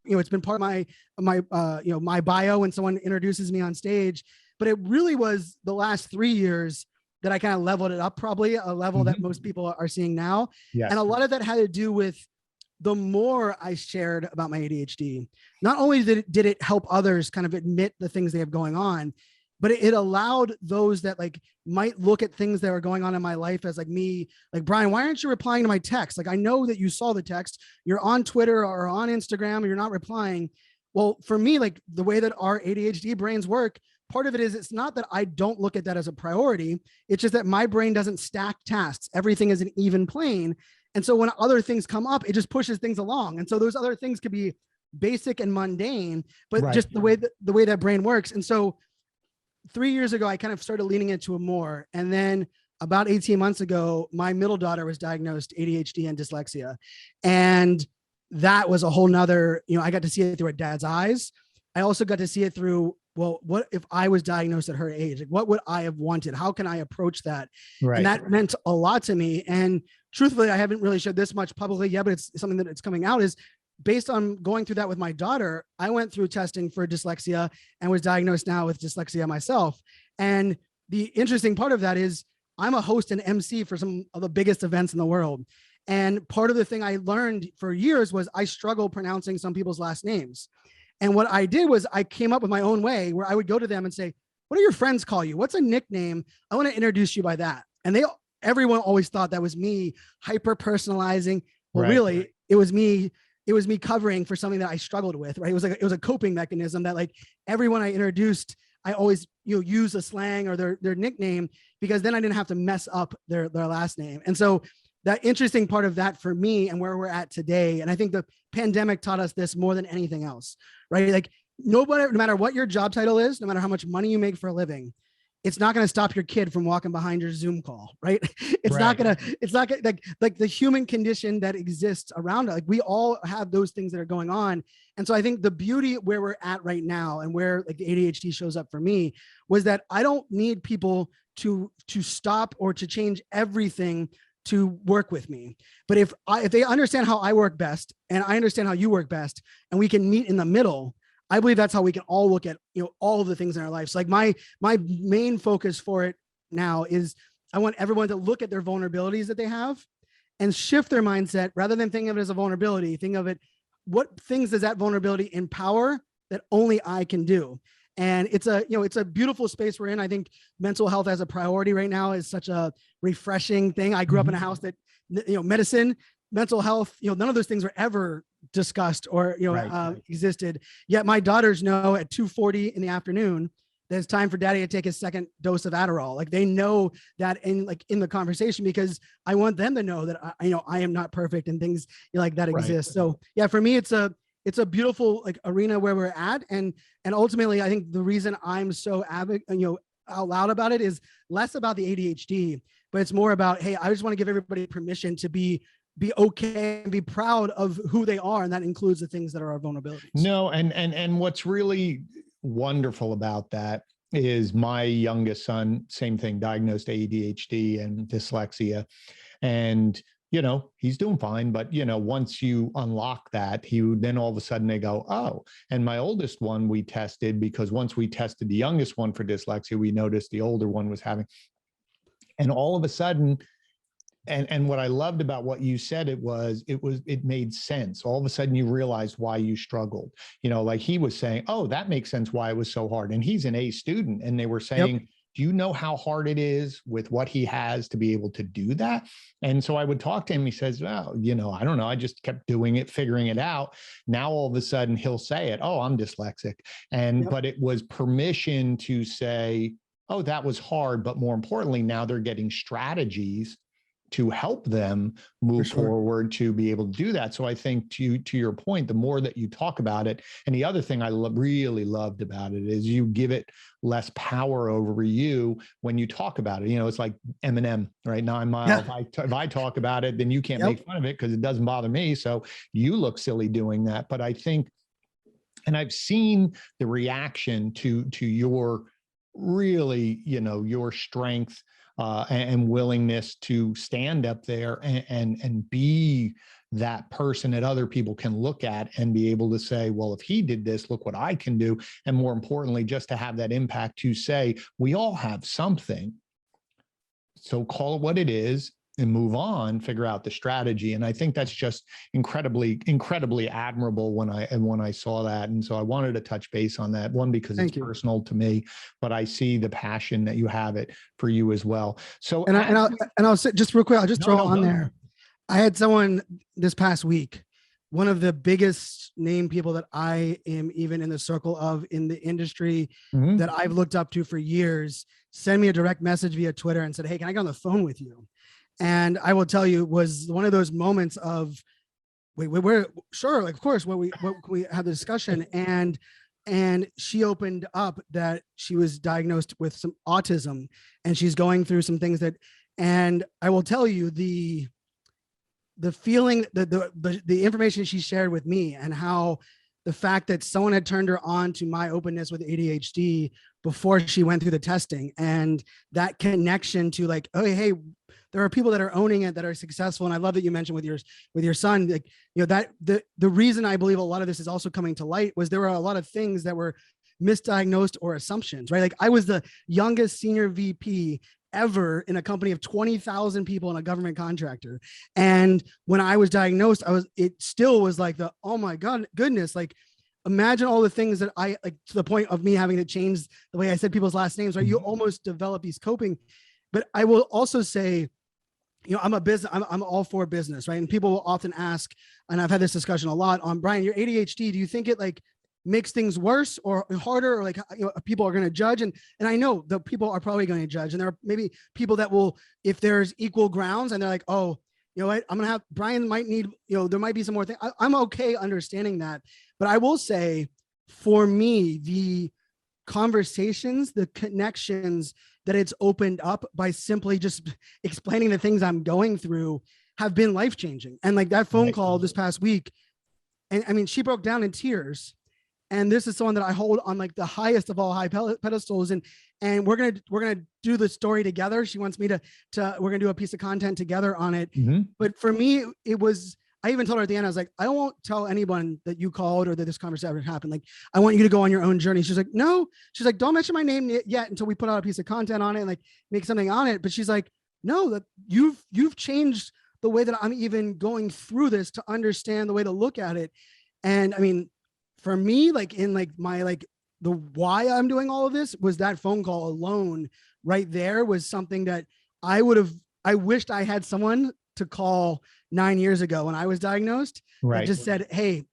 S2: it's been part of my bio when someone introduces me on stage, but it really was the last 3 years that I kind of leveled it up, probably a level that most people are seeing now. Yes. And a lot of that had to do with the more I shared about my ADHD, not only did it help others kind of admit the things they have going on, but it allowed those that like might look at things that are going on in my life as like me, like, Brian, why aren't you replying to my text? Like, I know that you saw the text, you're on Twitter or on Instagram, and you're not replying. Well, for me, like the way that our ADHD brains work, part of it is it's not that I don't look at that as a priority. It's just that my brain doesn't stack tasks. Everything is an even plane. And so when other things come up, it just pushes things along. And so those other things could be basic and mundane, but right. Just the way that brain works. And so 3 years ago, I kind of started leaning into it more. And then about 18 months ago, my middle daughter was diagnosed ADHD and dyslexia. And that was a whole nother, I got to see it through her dad's eyes. I also got to see it through, well, what if I was diagnosed at her age? Like, what would I have wanted? How can I approach that? Right. And that meant a lot to me. And truthfully, I haven't really shared this much publicly yet, but it's something that it's coming out is based on going through that with my daughter. I went through testing for dyslexia and was diagnosed now with dyslexia myself. And the interesting part of that is I'm a host and MC for some of the biggest events in the world. And part of the thing I learned for years was I struggle pronouncing some people's last names. And what I did was I came up with my own way where I would go to them and say, what do your friends call you? What's a nickname? I want to introduce you by that. And everyone always thought that was me hyper personalizing. Well, right. Really, it was me covering for something that I struggled with, right? It was a coping mechanism that like everyone I introduced, I always, use a slang or their nickname, because then I didn't have to mess up their last name. And so that interesting part of that for me and where we're at today, and I think the pandemic taught us this more than anything else, right? Like nobody, no matter what your job title is, no matter how much money you make for a living, it's not going to stop your kid from walking behind your Zoom call, right? It's not going to, like the human condition that exists around it. Like we all have those things that are going on. And so I think the beauty where we're at right now and where like the ADHD shows up for me was that I don't need people to stop or to change everything to work with me. But if they understand how I work best and I understand how you work best, and we can meet in the middle, I believe that's how we can all look at, all of the things in our lives. Like my main focus for it now is I want everyone to look at their vulnerabilities that they have and shift their mindset, rather than thinking of it as a vulnerability, think of it, what things does that vulnerability empower that only I can do? And it's a beautiful space we're in. I think mental health as a priority right now is such a refreshing thing. I grew up in a house that, medicine, mental health, none of those things were ever discussed or, existed. Yet my daughters know at 2:40 in the afternoon that it's time for daddy to take his second dose of Adderall. Like they know that in the conversation, because I want them to know that I am not perfect and things like that exist. So yeah, for me, it's a beautiful arena where we're at. And ultimately, I think the reason I'm so out loud about it is less about the ADHD, but it's more about, hey, I just want to give everybody permission to be okay and be proud of who they are. And that includes the things that are our vulnerabilities.
S1: No. And what's really wonderful about that is my youngest son, same thing, diagnosed ADHD and dyslexia. And he's doing fine, but once you unlock that, then all of a sudden they go, oh. And my oldest one we tested, because once we tested the youngest one for dyslexia, we noticed the older one was having, and all of a sudden, and what I loved about what you said, it made sense. All of a sudden you realized why you struggled. Like he was saying, oh, that makes sense why it was so hard. And he's an A student, and they were saying, yep, do you know how hard it is with what he has to be able to do that? And so I would talk to him. He says, well, I don't know. I just kept doing it, figuring it out. Now, all of a sudden he'll say it. Oh, I'm dyslexic. Yep. But it was permission to say, oh, that was hard. But more importantly, now they're getting strategies to help them move forward to be able to do that. So I think to your point, the more that you talk about it, and the other thing I really loved about it is you give it less power over you when you talk about it. It's like Eminem, right? 9 Mile. Yeah. If I talk about it, then you can't make fun of it because it doesn't bother me. So you look silly doing that. But I think, and I've seen the reaction to your really, your strength and willingness to stand up there and be that person that other people can look at and be able to say, well, if he did this, look what I can do. And more importantly, just to have that impact to say, we all have something. So call it what it is and move on, figure out the strategy. And I think that's just incredibly admirable when I saw that. And so I wanted to touch base on that one, because it's personal to me, but I see the passion that you have it for you as well. So,
S2: I'll say just real quick, I'll just throw on there. I had someone this past week, one of the biggest name people that I am even in the circle of in the industry that I've looked up to for years, send me a direct message via Twitter and said, hey, can I get on the phone with you? And I will tell you, it was one of those moments of, we're sure, like, of course, when we had the discussion, and she opened up that she was diagnosed with some autism, and she's going through some things and I will tell you the feeling, the information she shared with me, and how the fact that someone had turned her on to my openness with ADHD before she went through the testing, and that connection to like, oh, hey, there are people that are owning it, that are successful. And I love that you mentioned with your son, like, that the reason I believe a lot of this is also coming to light was there were a lot of things that were misdiagnosed or assumptions, right? Like I was the youngest senior VP ever in a company of 20,000 people in a government contractor. And when I was diagnosed, it still was like oh my God, goodness, like imagine all the things that I like, to the point of me having to change the way I said people's last names, right? You almost develop these coping. But I will also say, I'm all for business, right? And people will often ask, and I've had this discussion a lot on, Brian, your ADHD, do you think it like makes things worse or harder, or like, people are going to judge. And I know the people are probably going to judge. And there are maybe people that will, if there's equal grounds and they're like, oh, you know what, I'm going to have, Brian might need, there might be some more things. I'm okay understanding that. But I will say, for me, the conversations, the connections that it's opened up by simply just explaining the things I'm going through have been life-changing. And like that phone call this past week, and I mean, she broke down in tears. And this is someone that I hold on like the highest of all high pedestals. And we're gonna do the story together. She wants me to we're gonna do a piece of content together on it.
S1: Mm-hmm.
S2: But for me, it was, I even told her at the end, I was like, I won't tell anyone that you called or that this conversation happened. Like, I want you to go on your own journey. She's like, no. She's like, don't mention my name yet until we put out a piece of content on it and like make something on it. But she's like, no, that you've changed the way that I'm even going through this to understand the way to look at it. And I mean, for me, like in like my, like the why I'm doing all of this was that phone call alone right there was something that I wished I had someone to call 9 years ago when I was diagnosed. Right. That just said, hey,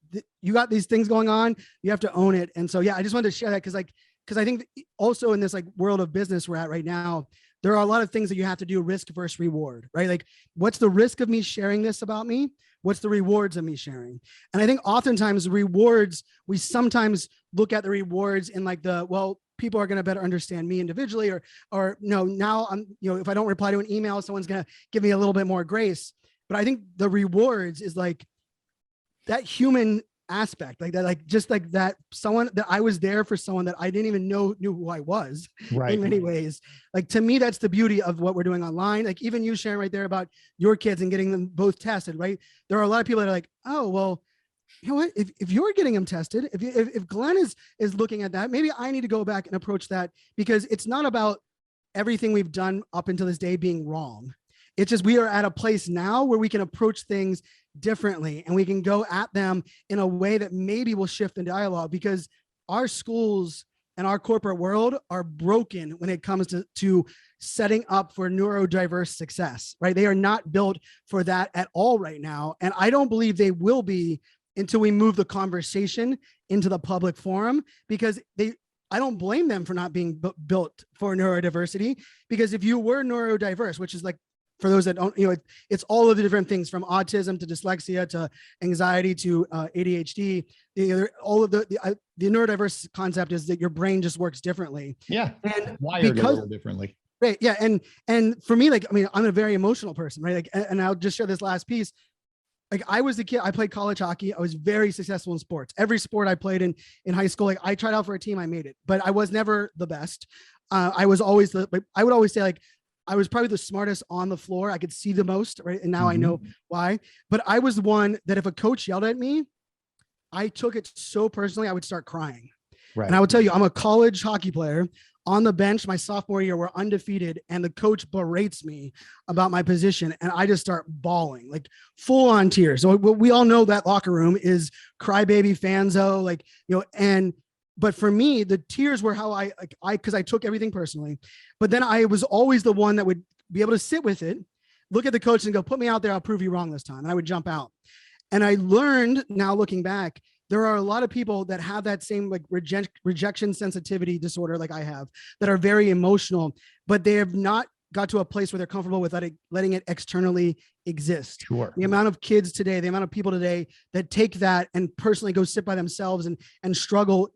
S2: you got these things going on, you have to own it. And so, yeah, I just wanted to share that because I think also in this like world of business we're at right now, there are a lot of things that you have to do risk versus reward, right? Like, what's the risk of me sharing this about me? What's the rewards of me sharing? And I think oftentimes rewards, we sometimes look at the rewards in like well, people are going to better understand me individually, or no, now I'm, if I don't reply to an email, someone's going to give me a little bit more grace. But I think the rewards is like that human aspect, like that, like just like that someone that I was there for someone that I didn't even knew who I was, right? In many ways. Like, to me, that's the beauty of what we're doing online. Like, even you sharing right there about your kids and getting them both tested, right? There are a lot of people that are like, oh, well, you know what, if you're getting them tested, if Glenn is looking at that, maybe I need to go back and approach that, because it's not about everything we've done up until this day being wrong. It's just, we are at a place now where we can approach things differently, and we can go at them in a way that maybe will shift the dialogue, because our schools and our corporate world are broken when it comes to setting up for neurodiverse success, right? They are not built for that at all right now. And I don't believe they will be until we move the conversation into the public forum, because I don't blame them for not being built for neurodiversity, because if you were neurodiverse, which is like, for those that don't, it's all of the different things from autism to dyslexia to anxiety to ADHD. All of the neurodiverse concept is that your brain just works differently. Yeah, and wired a little differently. Right. Yeah, and for me, like, I mean, I'm a very emotional person, right? Like, and I'll just share this last piece. Like, I was the kid, I played college hockey. I was very successful in sports. Every sport I played in high school, like, I tried out for a team, I made it, but I was never the best. I was always I would always say, like, I was probably the smartest on the floor. I could see the most, right? And now I know why. But I was the one that if a coach yelled at me, I took it so personally, I would start crying. Right. And I would tell you, I'm a college hockey player. On the bench, my sophomore year, we're undefeated, and the coach berates me about my position, and I just start bawling, like full on tears. So we all know that locker room is crybaby Fanzo, like, but for me, the tears were how because I took everything personally, but then I was always the one that would be able to sit with it, look at the coach and go, put me out there, I'll prove you wrong this time. And I would jump out. And I learned, now looking back, there are a lot of people that have that same like rejection sensitivity disorder like I have, that are very emotional, but they have not got to a place where they're comfortable with letting it externally exist. Sure. The amount of kids today, the amount of people today that take that and personally go sit by themselves and struggle,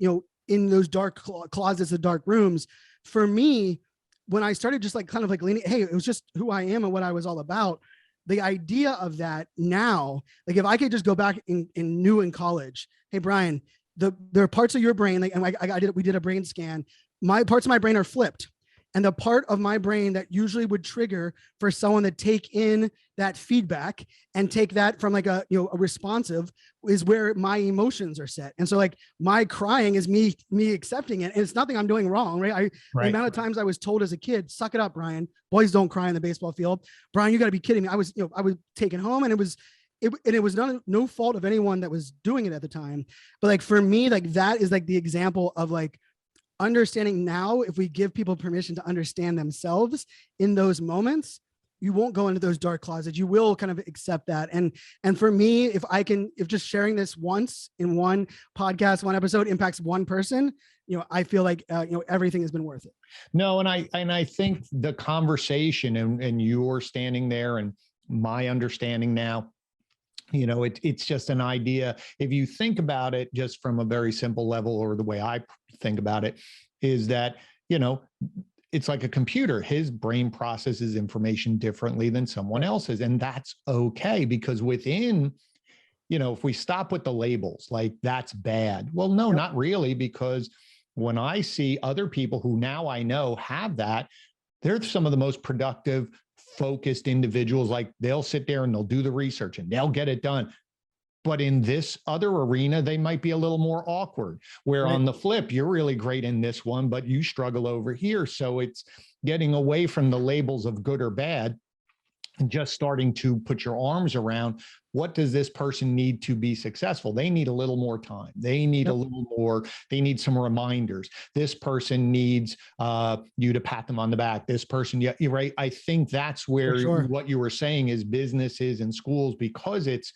S2: in those dark closets, the dark rooms. For me, when I started just like kind of like leaning, hey, it was just who I am and what I was all about. The idea of that now, like if I could just go back in college, hey, Brian, there are parts of your brain, like, and we did a brain scan. My parts of my brain are flipped. And the part of my brain that usually would trigger for someone to take in that feedback and take that from like a responsive is where my emotions are set. And so like my crying is me accepting it. And it's nothing I'm doing wrong, right? The amount of times I was told as a kid, suck it up, Brian, boys don't cry in the baseball field. Brian, you got to be kidding me. I was taken home, and it was no fault of anyone that was doing it at the time. But like, for me, like that is like the example of like, understanding now, if we give people permission to understand themselves in those moments, you won't go into those dark closets. You will kind of accept that. And for me, if just sharing this once in one podcast, one episode impacts one person, I feel like, everything has been worth it.
S1: No. And I think the conversation and you're standing there and my understanding now, it's just an idea. If you think about it just from a very simple level, or the way I think about it is that, it's like a computer. His brain processes information differently than someone else's. And that's okay, because within, if we stop with the labels, like that's bad. Well, no, not really, because when I see other people who now I know have that, they're some of the most productive, focused individuals. Like they'll sit there and they'll do the research and they'll get it done. But in this other arena, they might be a little more awkward, where on the flip, you're really great in this one, but you struggle over here. So it's getting away from the labels of good or bad and just starting to put your arms around, what does this person need to be successful? They need a little more time. They need a little more, they need some reminders. This person needs you to pat them on the back. This person, yeah, you're right. I think that's where what you were saying is businesses and schools, because it's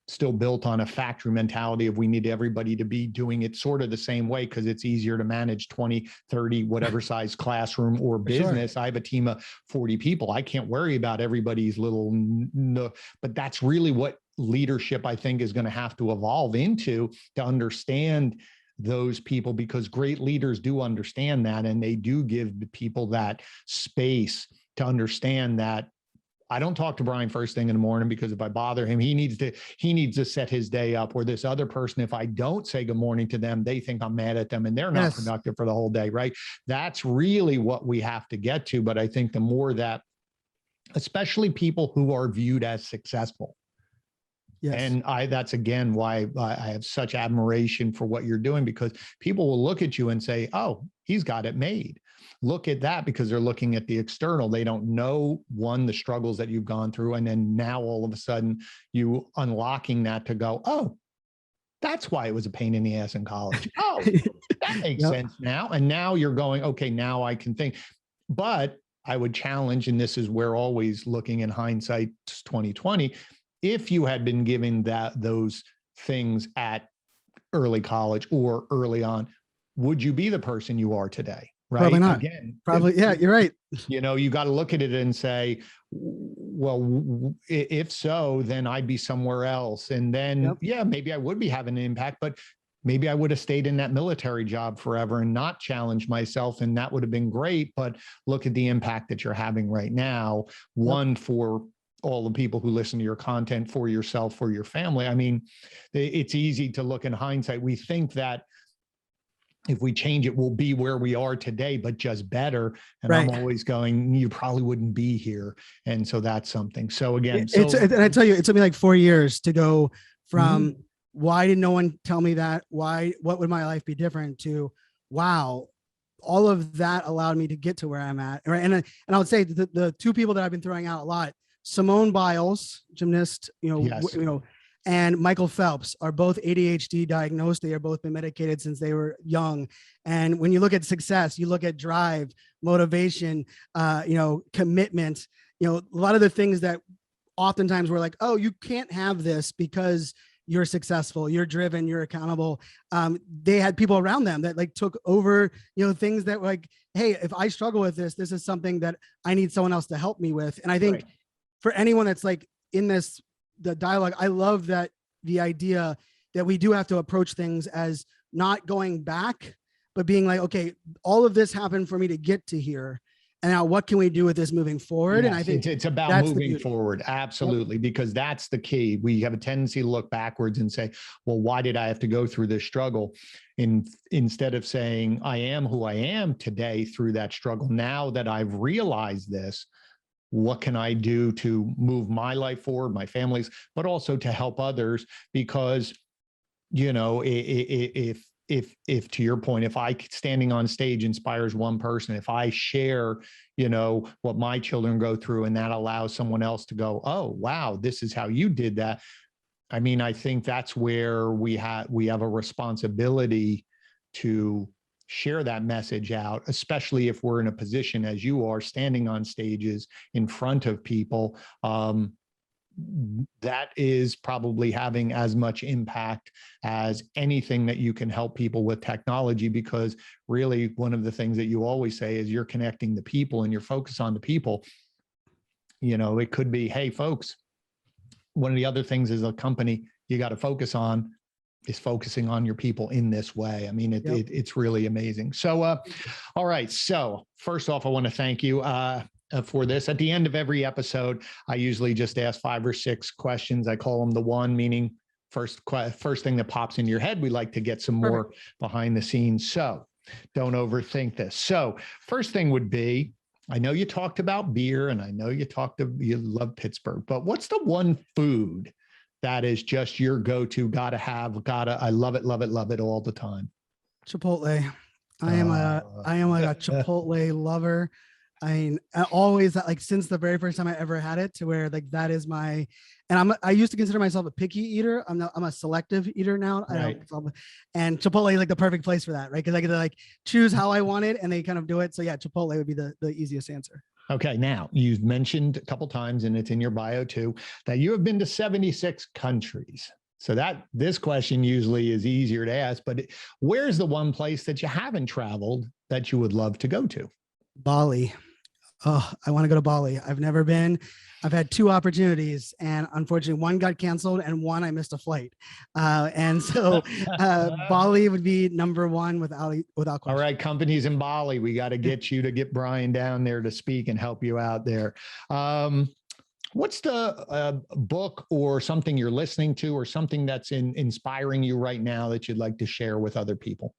S1: still built on a factory mentality of we need everybody to be doing it sort of the same way, because it's easier to manage 20, 30, whatever size classroom or business. I have a team of 40 people. I can't worry about everybody's little, but that's really what leadership, I think, is going to have to evolve into, to understand those people, because great leaders do understand that, and they do give the people that space to understand that I don't talk to Brian first thing in the morning, because if I bother him, he needs to set his day up. Or this other person, if I don't say good morning to them, they think I'm mad at them and they're not productive for the whole day, right? That's really what we have to get to. But I think the more that, especially people who are viewed as successful. And that's again why I have such admiration for what you're doing, because people will look at you and say, oh, he's got it made. Look at that, because they're looking at the external. They don't know, one, the struggles that you've gone through. And then now all of a sudden you unlocking that to go, oh, that's why it was a pain in the ass in college. Oh, that makes sense now. And now you're going, okay, now I can think. But I would challenge, and this is where always looking in hindsight, 2020, if you had been given those things at early college or early on, would you be the person you are today? Right?
S2: Probably not.
S1: Again,
S2: probably. Yeah, you're right.
S1: You got to look at it and say, well, if so, then I'd be somewhere else. And then, maybe I would be having an impact, but maybe I would have stayed in that military job forever and not challenged myself. And that would have been great. But look at the impact that you're having right now. One, for all the people who listen to your content, for yourself, for your family. I mean, it's easy to look in hindsight. We think that if we change it, we'll be where we are today, but just better. And I'm always going, you probably wouldn't be here. And so that's something. So again,
S2: and I tell you, it took me like 4 years to go from why did no one tell me that? What would my life be different, to, wow, all of that allowed me to get to where I'm at. Right. And I would say the two people that I've been throwing out a lot, Simone Biles, gymnast, and Michael Phelps, are both ADHD diagnosed. They are both been medicated since they were young. And when you look at success, you look at drive, motivation, commitment, a lot of the things that oftentimes we're like, oh, you can't have this because you're successful, you're driven, you're accountable. They had people around them that like took over, things that were like, hey, if I struggle with this is something that I need someone else to help me with. And I think for anyone that's like in the dialogue, I love that the idea that we do have to approach things as not going back, but being like, okay, all of this happened for me to get to here. And now what can we do with this moving forward?
S1: Yes,
S2: and I think
S1: it's about moving forward. Absolutely. Because that's the key. We have a tendency to look backwards and say, well, why did I have to go through this struggle? Instead of saying, I am who I am today through that struggle. Now that I've realized this, what can I do to move my life forward, my family's, but also to help others? Because, if to your point, if I standing on stage inspires one person, if I share, what my children go through, and that allows someone else to go, oh, wow, this is how you did that. I mean, I think that's where we have a responsibility to share that message out, especially if we're in a position as you are, standing on stages in front of people. That is probably having as much impact as anything that you can help people with technology, because really one of the things that you always say is you're connecting the people and you're focused on the people. You know, it could be, hey, folks, one of the other things as a company you got to focus on is focusing on your people in this way. I mean, it's really amazing. So, all right. So first off, I want to thank you for this. At the end of every episode, I usually just ask 5 or 6 questions. I call them the one, meaning first thing that pops in your head. We like to get some more behind the scenes. So don't overthink this. So first thing would be, I know you talked about beer and I know you love Pittsburgh, but what's the one food that is just your go-to, I love it all the time?
S2: Chipotle. I am a Chipotle lover. I always, like, since the very first time I ever had it, to where like that is my, and I used to consider myself a picky eater. I'm a selective eater now.
S1: Right.
S2: And Chipotle is like the perfect place for that, right? Because I get to like choose how I want it and they kind of do it. So yeah, Chipotle would be the easiest answer.
S1: Okay. Now you've mentioned a couple times, and it's in your bio too, that you have been to 76 countries. So this question usually is easier to ask, but where's the one place that you haven't traveled that you would love to go to?
S2: Bali. Oh, I want to go to Bali. I've never been. I've had 2 opportunities, and unfortunately one got canceled and one I missed a flight. And so Bali would be number 1 without question.
S1: All right, companies in Bali, we got to get Brian down there to speak and help you out there. What's the book or something you're listening to or something that's inspiring you right now that you'd like to share with other people?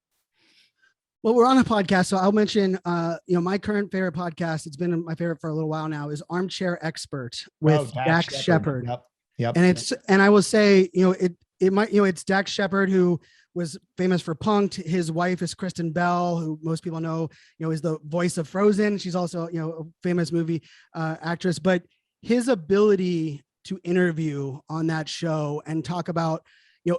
S2: Well, we're on a podcast, so I'll mention, my current favorite podcast, it's been my favorite for a little while now, is Armchair Expert with Dax Shepard.
S1: Yep.
S2: And I will say, it's Dax Shepard, who was famous for Punk'd. His wife is Kristen Bell, who most people know, is the voice of Frozen. She's also, a famous movie actress, but his ability to interview on that show and talk about,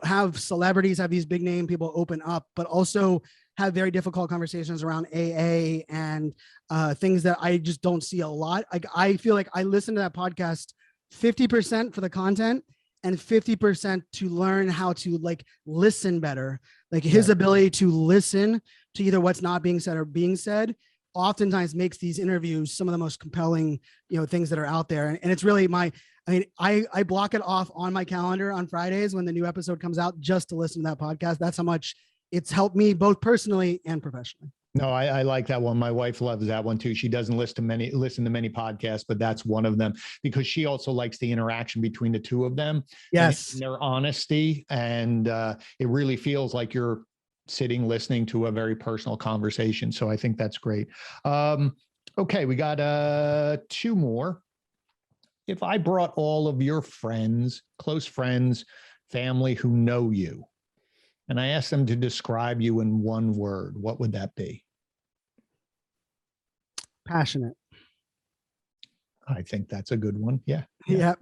S2: have celebrities, have these big name people open up, but also have very difficult conversations around AA and things that I just don't see a lot. Like, I feel like I listen to that podcast 50% for the content and 50% to learn how to like listen better. Like his ability to listen to either what's not being said or being said oftentimes makes these interviews some of the most compelling, things that are out there. And it's really I block it off on my calendar on Fridays when the new episode comes out just to listen to that podcast. That's how much it's helped me both personally and professionally.
S1: No, I like that one. My wife loves that one too. She doesn't listen to many podcasts, but that's one of them because she also likes the interaction between the two of them.
S2: Yes.
S1: And their honesty. And it really feels like you're sitting, listening to a very personal conversation. So I think that's great. Okay. We got 2 more. If I brought all of your friends, close friends, family who know you, and I asked them to describe you in one word, what would that be?
S2: Passionate.
S1: I think that's a good one. Yeah.
S2: Yep.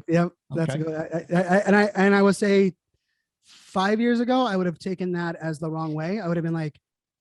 S2: That's a good. And I would say 5 years ago, I would have taken that as the wrong way. I would have been like,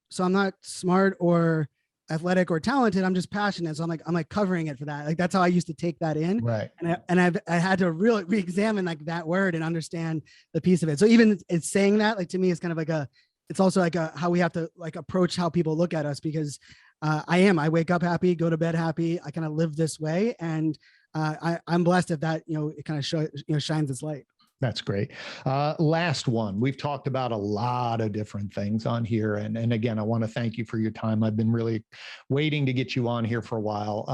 S2: so I'm not smart or athletic or talented. I'm just passionate. So I'm like covering it for that. Like, that's how I used to take that in.
S1: Right.
S2: And I had to really re-examine like that word and understand the piece of it. So even it's saying that, like, to me, it's kind of like it's also like how we have to like approach how people look at us, because I wake up happy, go to bed happy. I kind of live this way. And I'm blessed if that, it kind of shines its light.
S1: That's great. Last one. We've talked about a lot of different things on here. And again, I want to thank you for your time. I've been really waiting to get you on here for a while.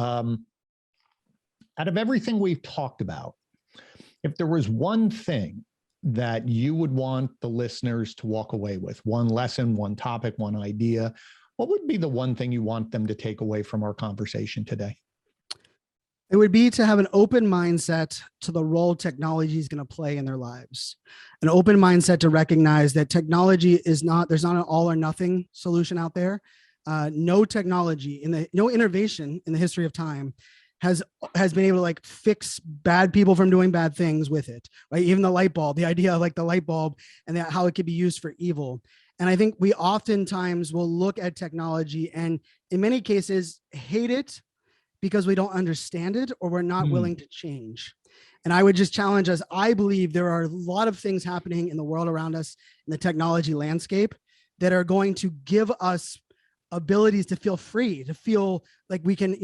S1: Out of everything we've talked about, if there was one thing that you would want the listeners to walk away with, one lesson, one topic, one idea, what would be the one thing you want them to take away from our conversation today?
S2: It would be to have an open mindset to the role technology is going to play in their lives. An open mindset to recognize that technology there's not an all or nothing solution out there. No technology no innovation in the history of time has been able to like fix bad people from doing bad things with it, right? Even the light bulb, the idea of like the light bulb and how it could be used for evil. And I think we oftentimes will look at technology and in many cases hate it because we don't understand it or we're not willing to change. And I would just challenge us. I believe there are a lot of things happening in the world around us in the technology landscape that are going to give us abilities to feel free, to feel like we can,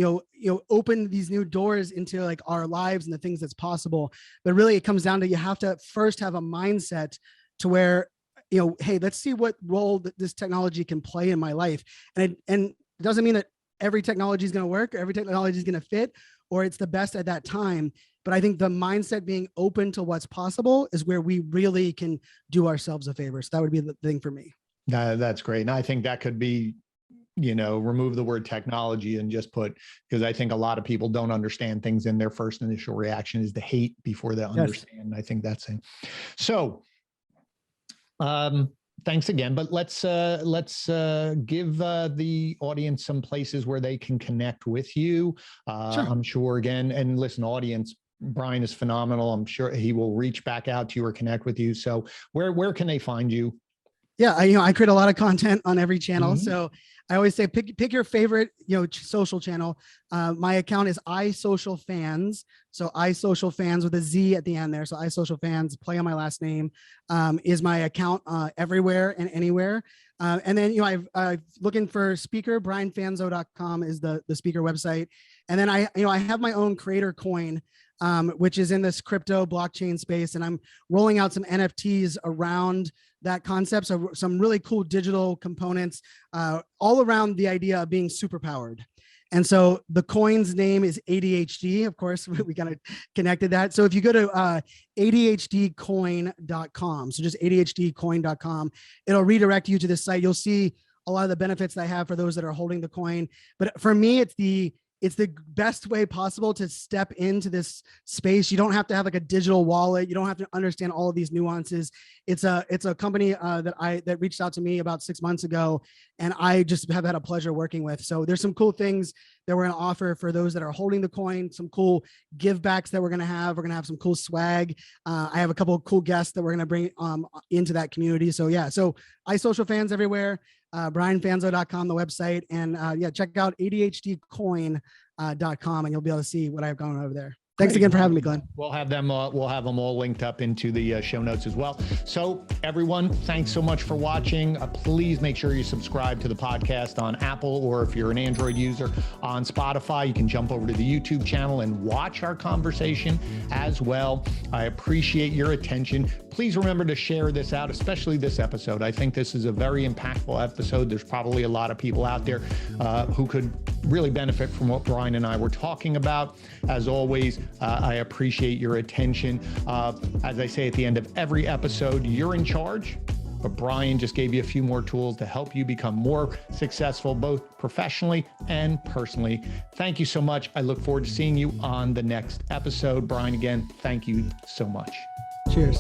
S2: open these new doors into like our lives and the things that's possible. But really it comes down to, you have to first have a mindset to where, hey, let's see what role that this technology can play in my life. And it doesn't mean that every technology is going to work, or every technology is going to fit, or it's the best at that time. But I think the mindset being open to what's possible is where we really can do ourselves a favor. So that would be the thing for me.
S1: That's great. And I think that could be, remove the word technology and just put, because I think a lot of people don't understand things, and their first initial reaction is to hate before they understand. I think that's it. So thanks again, but let's give the audience some places where they can connect with you. Sure. I'm sure again, and listen, audience, Brian is phenomenal. I'm sure he will reach back out to you or connect with you. So where can they find you?
S2: Yeah, I create a lot of content on every channel. So I always say, pick your favorite, social channel. My account is iSocialFanz. So iSocialFanz with a Z at the end there. So iSocialFanz, play on my last name, is my account everywhere and anywhere. And then, I've looking for speaker, brianfanzo.com is the speaker website. And then I have my own creator coin, which is in this crypto blockchain space. And I'm rolling out some NFTs around that concept. So some really cool digital components all around the idea of being superpowered. And so the coin's name is ADHD. Of course, we kind of connected that. So if you go to adhdcoin.com, so just adhdcoin.com, it'll redirect you to this site. You'll see a lot of the benefits that I have for those that are holding the coin. But for me, it's the best way possible to step into this space. You don't have to have like a digital wallet. You don't have to understand all of these nuances. It's a company that reached out to me about 6 months ago, and I just have had a pleasure working with. So there's some cool things that we're going to offer for those that are holding the coin, some cool give backs that we're going to have. We're going to have some cool swag. I have a couple of cool guests that we're going to bring into that community. So yeah, so iSocialFanz everywhere. brianfanzo.com, the website, and check out adhdcoin.com, and you'll be able to see what I've gone over there. Thanks again for having me, Glenn.
S1: We'll have them all linked up into the show notes as well. So everyone, thanks so much for watching. Please make sure you subscribe to the podcast on Apple, or if you're an Android user, on Spotify. You can jump over to the YouTube channel and watch our conversation as well. I appreciate your attention. Please remember to share this out, especially this episode. I think this is a very impactful episode. There's probably a lot of people out there who could really benefit from what Brian and I were talking about. As always, I appreciate your attention. As I say at the end of every episode, you're in charge, but Brian just gave you a few more tools to help you become more successful, both professionally and personally. Thank you so much. I look forward to seeing you on the next episode. Brian, again, thank you so much.
S2: Cheers.